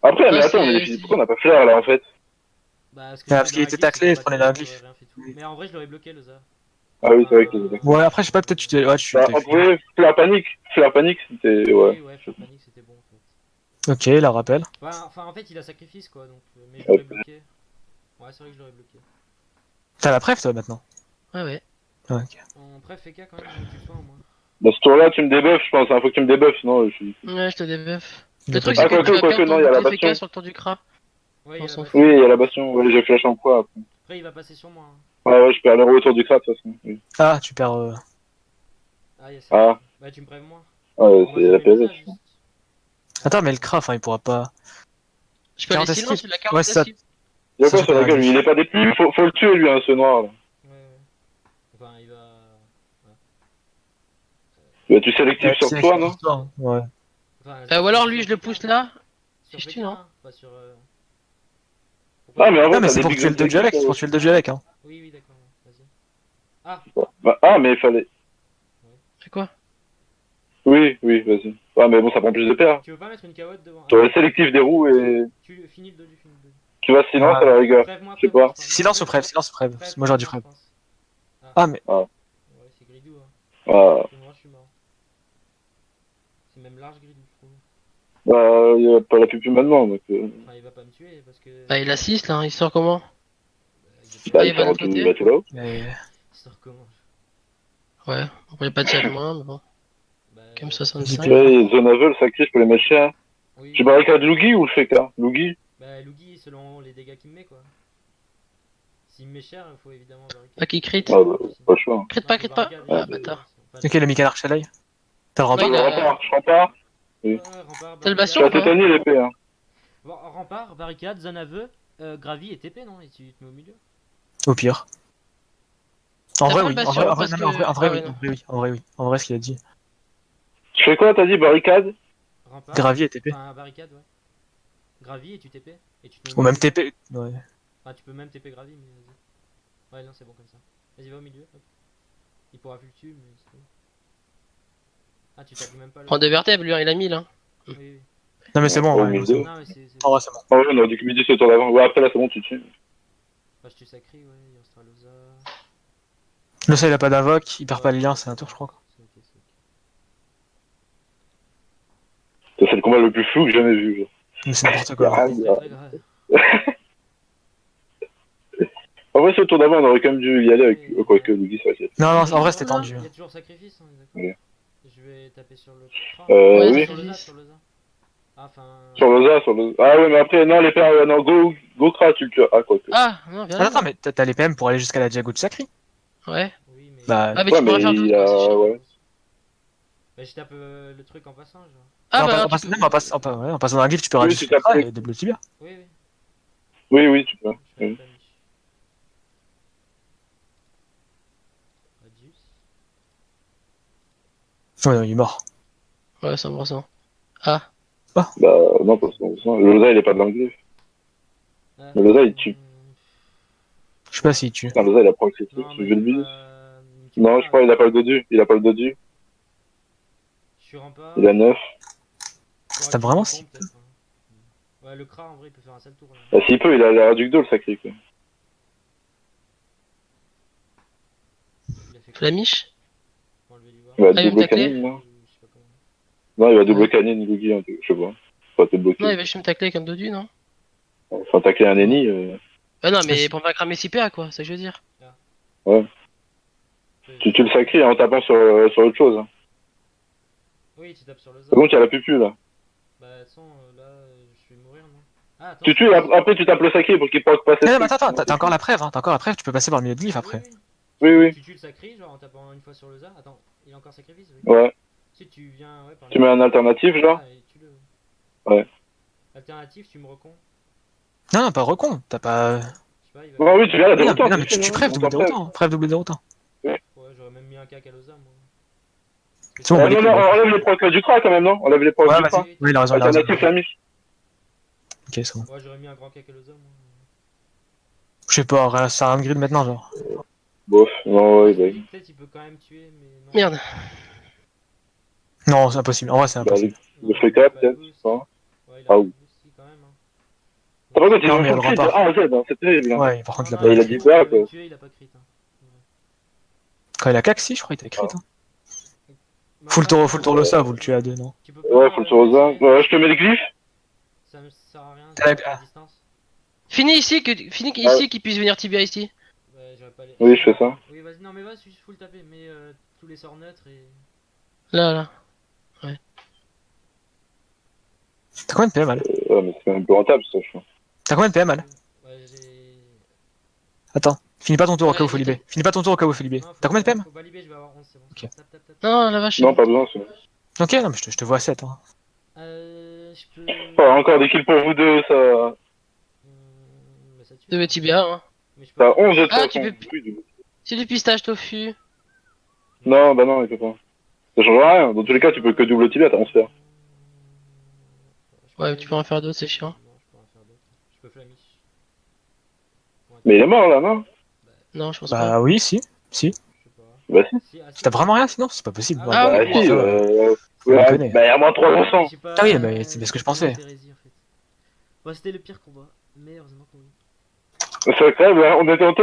Speaker 3: Après, mais
Speaker 1: Ouais,
Speaker 3: attends,
Speaker 1: c'est-
Speaker 3: mais pourquoi on n'a pas flair, là, en fait?
Speaker 2: Bah, parce
Speaker 4: parce qu'il était taclé, il prenait la glyphe.
Speaker 2: Mais en vrai, je l'aurais bloqué le za.
Speaker 3: Ah oui, c'est vrai que
Speaker 4: Ouais, après, je sais pas, peut-être ouais,
Speaker 3: bah,
Speaker 4: t'as
Speaker 3: on
Speaker 4: crié.
Speaker 3: pouvait Flare Panique, c'était. Ouais.
Speaker 2: Oui, ouais, Fleur Panique c'était bon en fait.
Speaker 4: Ok, la rappel.
Speaker 2: Enfin, en fait, il a sacrifice quoi, donc. Mais je
Speaker 3: Ouais.
Speaker 2: l'aurais bloqué. Ouais, c'est vrai que je l'aurais bloqué.
Speaker 4: T'as la préf, toi, maintenant?
Speaker 1: Ouais, ouais.
Speaker 4: Ouais, ok.
Speaker 2: En pré FK quand même, il faut que tu le sois au moins.
Speaker 3: Dans ce tour-là, tu me débuffes, je pense. Hein, faut que tu me débuffes, sinon je suis.
Speaker 1: Ouais, je te débuff.
Speaker 4: Il
Speaker 1: Le
Speaker 4: a pas
Speaker 1: truc,
Speaker 4: dit.
Speaker 1: c'est
Speaker 3: Ah,
Speaker 1: que tu vas
Speaker 3: quoique,
Speaker 1: perdre ton
Speaker 3: non, il y a la
Speaker 1: bouclier
Speaker 3: bastion.
Speaker 1: FK sur le tour du cra.
Speaker 2: Ouais, il y
Speaker 1: On
Speaker 2: a la
Speaker 1: s'en
Speaker 2: bastion.
Speaker 3: Oui, il y a la bastion. Ouais, j'ai flash en quoi après.
Speaker 2: Après, il va passer sur moi. Hein.
Speaker 3: Ouais, ouais, je perds l'euro autour du crâne, de toute façon. Oui.
Speaker 4: Ah, tu perds.
Speaker 2: Ah, il y a ça.
Speaker 3: Ah,
Speaker 2: Bah, tu me préviens moi.
Speaker 3: ouais,
Speaker 2: Moi,
Speaker 3: c'est
Speaker 2: j'ai
Speaker 3: la
Speaker 2: mis Losa
Speaker 3: PSF.
Speaker 2: juste.
Speaker 4: Attends, mais le cra, enfin, il pourra pas.
Speaker 1: Je peux aller
Speaker 4: 40
Speaker 1: silence,
Speaker 4: esquive.
Speaker 1: il a
Speaker 4: Ouais,
Speaker 1: 40
Speaker 4: ça.
Speaker 1: esquive.
Speaker 3: Il y a
Speaker 4: Ça,
Speaker 3: quoi
Speaker 4: je
Speaker 3: sur la
Speaker 4: perds
Speaker 3: gueule?
Speaker 4: la
Speaker 3: Il est pas déplu, faut le tuer lui, hein, ce noir là.
Speaker 2: Ouais, ouais. Enfin, il va.
Speaker 3: Bah, tu sélectives sur toi, non?
Speaker 4: Ouais.
Speaker 2: Enfin,
Speaker 1: Ou alors lui,
Speaker 2: sur
Speaker 1: je le
Speaker 2: PK.
Speaker 1: pousse là.
Speaker 2: Sur
Speaker 1: Si je
Speaker 2: PK,
Speaker 1: tue, non?
Speaker 2: hein, pas sur. Pourquoi
Speaker 3: Ah, mais en
Speaker 4: Non,
Speaker 3: vrai,
Speaker 4: mais
Speaker 3: t'as
Speaker 4: c'est
Speaker 3: des
Speaker 4: pour
Speaker 3: big
Speaker 4: tuer le dodge avec, c'est pour tuer le dodge avec, hein.
Speaker 2: Oui, oui, d'accord, vas-y. Ah,
Speaker 3: Bah, ah, mais il fallait.
Speaker 1: C'est quoi?
Speaker 3: Oui, oui, vas-y. Ah, mais bon, ça prend plus de paires.
Speaker 2: tu veux pas mettre une carotte devant.
Speaker 3: Sur le sélectif des roues et.
Speaker 2: Tu finis le dodu, finis le dodu.
Speaker 3: Tu vas silence à
Speaker 4: Ouais.
Speaker 3: la rigueur.
Speaker 2: Prève-moi,
Speaker 3: Je sais
Speaker 2: prève-moi,
Speaker 3: pas.
Speaker 2: je pense.
Speaker 4: Silence ou preuve, silence ou preuve.
Speaker 2: Prève,
Speaker 4: Moi, j'aurais dû
Speaker 2: prève-moi,
Speaker 4: preuve.
Speaker 2: je pense.
Speaker 4: Ah, mais.
Speaker 2: Ouais, c'est Gridou, hein.
Speaker 3: Ah.
Speaker 2: Moi, je suis mort. C'est même large Gridou, je trouve.
Speaker 3: Bah, il y a pas la pupu maintenant, donc.
Speaker 2: Enfin, il va pas me tuer parce que.
Speaker 1: Bah, il assiste là, il sort comment?
Speaker 3: Bah,
Speaker 1: Ah,
Speaker 3: il
Speaker 1: il va de
Speaker 3: sort
Speaker 1: l'autre
Speaker 3: tout,
Speaker 1: côté?
Speaker 3: il va tout là-haut.
Speaker 4: mais-
Speaker 2: Il sort comment?
Speaker 1: Ouais, on voulait pas de chat de moins, mais bon.
Speaker 2: Bah,
Speaker 1: Comme
Speaker 4: Vas-y,
Speaker 1: 65.
Speaker 4: PA.
Speaker 3: Ouais, Zone Aveugle, sacré, je peux les mettre cher.
Speaker 2: oui.
Speaker 3: Tu barricades Lugi ou le Feka? Lugi?
Speaker 2: Bah, Lugi, selon les dégâts qu'il me met, quoi. S'il me met cher, il faut évidemment barricade.
Speaker 1: Ah, qui crit?
Speaker 3: Ah, bah, pas le choix. Hein.
Speaker 1: Crit
Speaker 2: Non,
Speaker 1: pas,
Speaker 2: il faut
Speaker 1: crit pas?
Speaker 2: barricade,
Speaker 1: Ah,
Speaker 2: il faut
Speaker 1: bâtard.
Speaker 2: barricade. Enfin,
Speaker 4: Ok, le Michael Archelay. T'as le
Speaker 1: Ouais,
Speaker 4: rempart.
Speaker 1: il a-
Speaker 3: Je repars.
Speaker 2: ouais, rempart,
Speaker 1: T'as le
Speaker 3: Je
Speaker 1: bastion
Speaker 3: suis
Speaker 1: ou
Speaker 3: à
Speaker 1: pas?
Speaker 3: tétanie l'épée, hein.
Speaker 2: Bon, rempart, barricade, zone aveu, Gravi et TP, non? Et tu te mets au milieu?
Speaker 4: Au pire. En
Speaker 1: T'as
Speaker 4: vrai,
Speaker 1: pas le
Speaker 4: oui.
Speaker 1: bastion
Speaker 4: Non,
Speaker 1: parce
Speaker 4: mais en vrai,
Speaker 1: que.
Speaker 4: en vrai,
Speaker 1: Ah
Speaker 4: oui.
Speaker 1: ouais,
Speaker 4: En
Speaker 1: non.
Speaker 4: vrai, oui. En vrai, oui. En vrai, ce qu'il a dit.
Speaker 3: Tu fais quoi, t'as dit barricade?
Speaker 2: Rempart.
Speaker 4: Gravier et TP.
Speaker 2: Enfin, barricade, ouais. Gravi et tu TP. Et tu te mets au
Speaker 4: Ou même
Speaker 2: milieu.
Speaker 4: TP. Ouais.
Speaker 2: Enfin, tu peux même TP Gravi, mais vas-y. Ouais, non, c'est bon comme ça. Vas-y, va au milieu. Hop. Il pourra plus le tuer, mais c'est bon. Ah, tu tapes même pas le.
Speaker 1: Prends des vertèbres, lui, hein, il a 1000, hein.
Speaker 2: Oui, oui.
Speaker 4: Non, mais c'est bon, en
Speaker 3: Oh,
Speaker 4: vrai.
Speaker 3: mais
Speaker 4: C'est
Speaker 3: deux.
Speaker 4: bon.
Speaker 2: Non, mais c'est.
Speaker 4: En vrai, c'est bon.
Speaker 3: Ah ouais, on aurait dû que midi ce tour d'avant. Ouais, après là, c'est bon, tu tues.
Speaker 2: Bah, je tue Sacré, ouais. Il y a Australosa.
Speaker 4: Le ça, il a pas d'invoque, il perd pas le lien, c'est un tour, je crois.
Speaker 2: C'est ok, c'est ok.
Speaker 3: Ça, c'est le combat le plus flou que j'ai jamais vu. Genre.
Speaker 4: Mais c'est n'importe
Speaker 3: Y a
Speaker 4: quoi.
Speaker 3: rien,
Speaker 2: C'est
Speaker 3: y a-
Speaker 2: très grave.
Speaker 3: En vrai, ce tour d'avant, on aurait quand même dû y aller avec. Quoique, Lugi, c'est vrai qu'il y a-
Speaker 4: Non, non, en
Speaker 2: Il y a
Speaker 4: vrai,
Speaker 2: toujours-
Speaker 4: c'était tendu.
Speaker 2: Il y a toujours sacrifice, on est d'accord.
Speaker 3: Oui.
Speaker 2: Je vais taper sur le.
Speaker 1: Ouais,
Speaker 3: oui.
Speaker 2: Sur le
Speaker 1: sacrifice.
Speaker 2: ZA, sur le ZA. Ah, enfin.
Speaker 3: Sur le. Ah ouais, mais après, non, les pères, non, go Kra, tu le tues. Ah, quoique.
Speaker 1: Ah, non, viens là.
Speaker 4: Attends, mais t'as les PM pour aller jusqu'à la Diago de Sacri.
Speaker 1: Ouais.
Speaker 2: Oui, mais.
Speaker 4: Bah,
Speaker 1: Ah, mais
Speaker 3: Ouais,
Speaker 1: tu pourrais
Speaker 3: mais
Speaker 1: faire 12,
Speaker 3: il
Speaker 1: quoi, c'est
Speaker 3: a.
Speaker 1: chiant.
Speaker 3: Ouais.
Speaker 2: Bah, je tape le truc en passant, genre.
Speaker 1: Ah,
Speaker 4: non,
Speaker 1: bah,
Speaker 4: en
Speaker 1: non, tu
Speaker 4: passant,
Speaker 1: peux-
Speaker 4: même en passant dans un glyphe, tu peux
Speaker 3: Oui,
Speaker 4: rajouter
Speaker 3: tu tapes
Speaker 4: ça
Speaker 3: avec-
Speaker 4: et débloquer le tibia.
Speaker 2: Oui, oui.
Speaker 3: Oui, oui, tu peux.
Speaker 2: Je vais
Speaker 3: Oui.
Speaker 2: pas niche. Radius.
Speaker 4: Ouais, non, il est mort.
Speaker 1: Ouais, 100%. Ah,
Speaker 3: Bah, non, parce que le Loza, il est pas de l'anglais.
Speaker 2: Ah,
Speaker 3: Mais le ZA, il tue.
Speaker 4: Je sais pas s'il tue.
Speaker 3: Non, le Loza, il a pas accès.
Speaker 2: Non,
Speaker 3: Tu
Speaker 2: mais
Speaker 3: veux le
Speaker 2: il
Speaker 3: bise?
Speaker 2: pas...
Speaker 3: Non, je crois qu'il a pas le dodu. Il a pas le dodu.
Speaker 2: Je suis rempart.
Speaker 3: Il a 9.
Speaker 4: T'as vraiment si
Speaker 2: peut-être, hein. Ouais, le Kra, en vrai, il peut faire un seul tour. Là.
Speaker 3: Bah, s'il peut, il a l'air du 2, le sacré, quoi.
Speaker 2: Il a fait quoi?
Speaker 1: Flamiche?
Speaker 2: Faut enlever l'ivoire.
Speaker 3: Il va
Speaker 1: Ah, il va me
Speaker 3: double
Speaker 1: tacler?
Speaker 3: canine, non?
Speaker 2: Je sais pas comment.
Speaker 3: Non, il va double canine, Lugi, un peu. Je sais pas. Faut te bloquer.
Speaker 1: Non, il va juste me tacler comme Dodu, non?
Speaker 3: Faut tacler un ennemi.
Speaker 1: Ah non, mais pour pas cramer 6 PA, quoi, c'est ça que je veux dire.
Speaker 3: Tu le sacré en tapant sur autre chose. Hein.
Speaker 2: Oui, tu tapes sur le ZA.
Speaker 3: Par contre, il y a la pupu, là.
Speaker 2: Bah, de toute façon, là, je vais mourir, non? Ah, attends.
Speaker 3: Tu tues, après tu tapes le sacré pour qu'il puisse passer.
Speaker 4: Non, mais attends, t'as encore la preuve, hein. T'as encore la preuve, tu peux passer par le milieu de glyphe après.
Speaker 2: Oui,
Speaker 3: Oui, oui.
Speaker 2: Tu tues le sacré, genre en tapant une fois sur le ZA. Attends, il a encore sacrifice, oui.
Speaker 3: Ouais.
Speaker 2: Si tu viens, ouais, par
Speaker 3: Tu mets un alternatif, genre.
Speaker 2: Ah, et tue-le.
Speaker 3: Ouais.
Speaker 2: Alternatif, tu me recon.
Speaker 4: Non, non, pas recon. T'as pas.
Speaker 2: Je sais pas, il va.
Speaker 3: Bon, oui, tu viens là,
Speaker 4: Non,
Speaker 3: déroutant.
Speaker 4: mais tu preuves double déroutant. Preuve double déroutant.
Speaker 2: Ouais, j'aurais même mis un cac à Loza, moi.
Speaker 4: C'est bon, on va
Speaker 3: Non,
Speaker 4: les
Speaker 3: non,
Speaker 4: coups.
Speaker 3: enlève les procs du cra quand même, non? Enlève les procs
Speaker 4: Ouais,
Speaker 3: du
Speaker 4: vas-y.
Speaker 3: cra.
Speaker 4: Oui, il a raison, il a raison.
Speaker 3: Alternatif Flamis.
Speaker 4: Ok, c'est bon.
Speaker 2: Ouais, j'aurais mis un grand cac à Loza, moi.
Speaker 4: Je sais pas, ça a un grid maintenant, genre.
Speaker 3: Bof, non, ouais, bah.
Speaker 2: Peut-être il peut quand même tuer, mais non.
Speaker 1: Merde.
Speaker 4: Non, c'est impossible. En vrai, c'est
Speaker 3: Bah,
Speaker 4: impossible.
Speaker 2: Non,
Speaker 3: le
Speaker 2: il
Speaker 3: FK,
Speaker 2: a pas de
Speaker 3: peut-être.
Speaker 2: boost.
Speaker 3: Hein.
Speaker 2: Ouais, il a
Speaker 3: Ah,
Speaker 2: pas de
Speaker 3: ou.
Speaker 2: boost, si, quand même. Hein.
Speaker 3: Par contre, ils
Speaker 4: Non,
Speaker 3: ont
Speaker 4: mais elle
Speaker 3: full crit de
Speaker 4: repart.
Speaker 3: A à Z, hein. C'est terrible. Hein.
Speaker 4: Ouais, par contre,
Speaker 2: Non,
Speaker 4: la
Speaker 2: non,
Speaker 3: il a
Speaker 2: c'est
Speaker 3: dit
Speaker 2: bon,
Speaker 3: quoi,
Speaker 2: il va
Speaker 3: quoi.
Speaker 2: me tuer, il a pas crit. Hein.
Speaker 4: Quand il a cac, si, je crois qu'il t'a écrit. Hein.
Speaker 2: Bah,
Speaker 4: Full tour le ça, vous le tuez à deux, non?
Speaker 2: Tu peux pas,
Speaker 3: Ouais, faut le Rosa.
Speaker 2: essayer.
Speaker 3: Ouais, je te mets les glyphes.
Speaker 2: Ça me sert à rien
Speaker 4: T'as la-
Speaker 2: de à distance.
Speaker 1: Finis ici, qu'il puisse venir Tibia ici.
Speaker 2: Ouais, j'aurais pas les...
Speaker 3: Oui, je fais ça.
Speaker 2: Oui, vas-y, non, mais vas-y, full taper, mais tous les sorts neutres et...
Speaker 1: Là.
Speaker 4: T'as combien de PM, Al?
Speaker 3: Ouais, mais c'est quand même plus rentable, ça, je crois.
Speaker 4: T'as combien de PM, Al?
Speaker 2: Ouais, j'ai...
Speaker 4: Attends, finis pas ton tour au
Speaker 1: Ouais,
Speaker 4: cas où faut libé. Finis pas ton tour au cas où faut libé. T'as combien de PM?
Speaker 2: Faut valider, je vais avoir 11, c'est bon.
Speaker 4: Ok.
Speaker 2: Tap.
Speaker 1: Non, la vache.
Speaker 3: Non, pas besoin, c'est bon.
Speaker 4: Ok, non, mais je te vois à 7. Hein.
Speaker 2: Je peux...
Speaker 3: Ah, encore des kills pour vous deux, ça.
Speaker 2: Bah, ça tue.
Speaker 1: De Tibia, hein.
Speaker 2: Mais je peux...
Speaker 3: T'as 11 de toute
Speaker 1: Ah,
Speaker 3: façon.
Speaker 1: tu peux-
Speaker 3: Plus de-
Speaker 1: C'est du pistache tofu.
Speaker 3: Non, bah non, il peut pas. Ça change rien. Dans tous les cas, tu peux que double tibia, t'as 11 fer.
Speaker 1: Ouais, tu peux en faire d'autres, c'est chiant.
Speaker 2: Non, je peux en faire d'autres. Je peux flamiche.
Speaker 3: Mais il est mort là, non?
Speaker 1: Non, je pense pas.
Speaker 4: Bah oui, si. Si.
Speaker 2: Je sais pas.
Speaker 3: Bah si.
Speaker 2: Si,
Speaker 4: T'as vraiment rien sinon? C'est pas possible.
Speaker 2: Ah,
Speaker 4: Ouais,
Speaker 1: ah,
Speaker 3: Bah
Speaker 1: oui,
Speaker 3: si,
Speaker 4: ça va.
Speaker 3: ouais,
Speaker 4: connaît.
Speaker 3: bah il y a moins 3%.
Speaker 2: j'ai pas-
Speaker 4: Ah oui, mais c'est ce que je
Speaker 2: j'ai pas
Speaker 4: pensais.
Speaker 2: d'hérésie, en fait. Bon, c'était le pire combat, mais heureusement qu'on...
Speaker 3: C'est incroyable, hein, on était en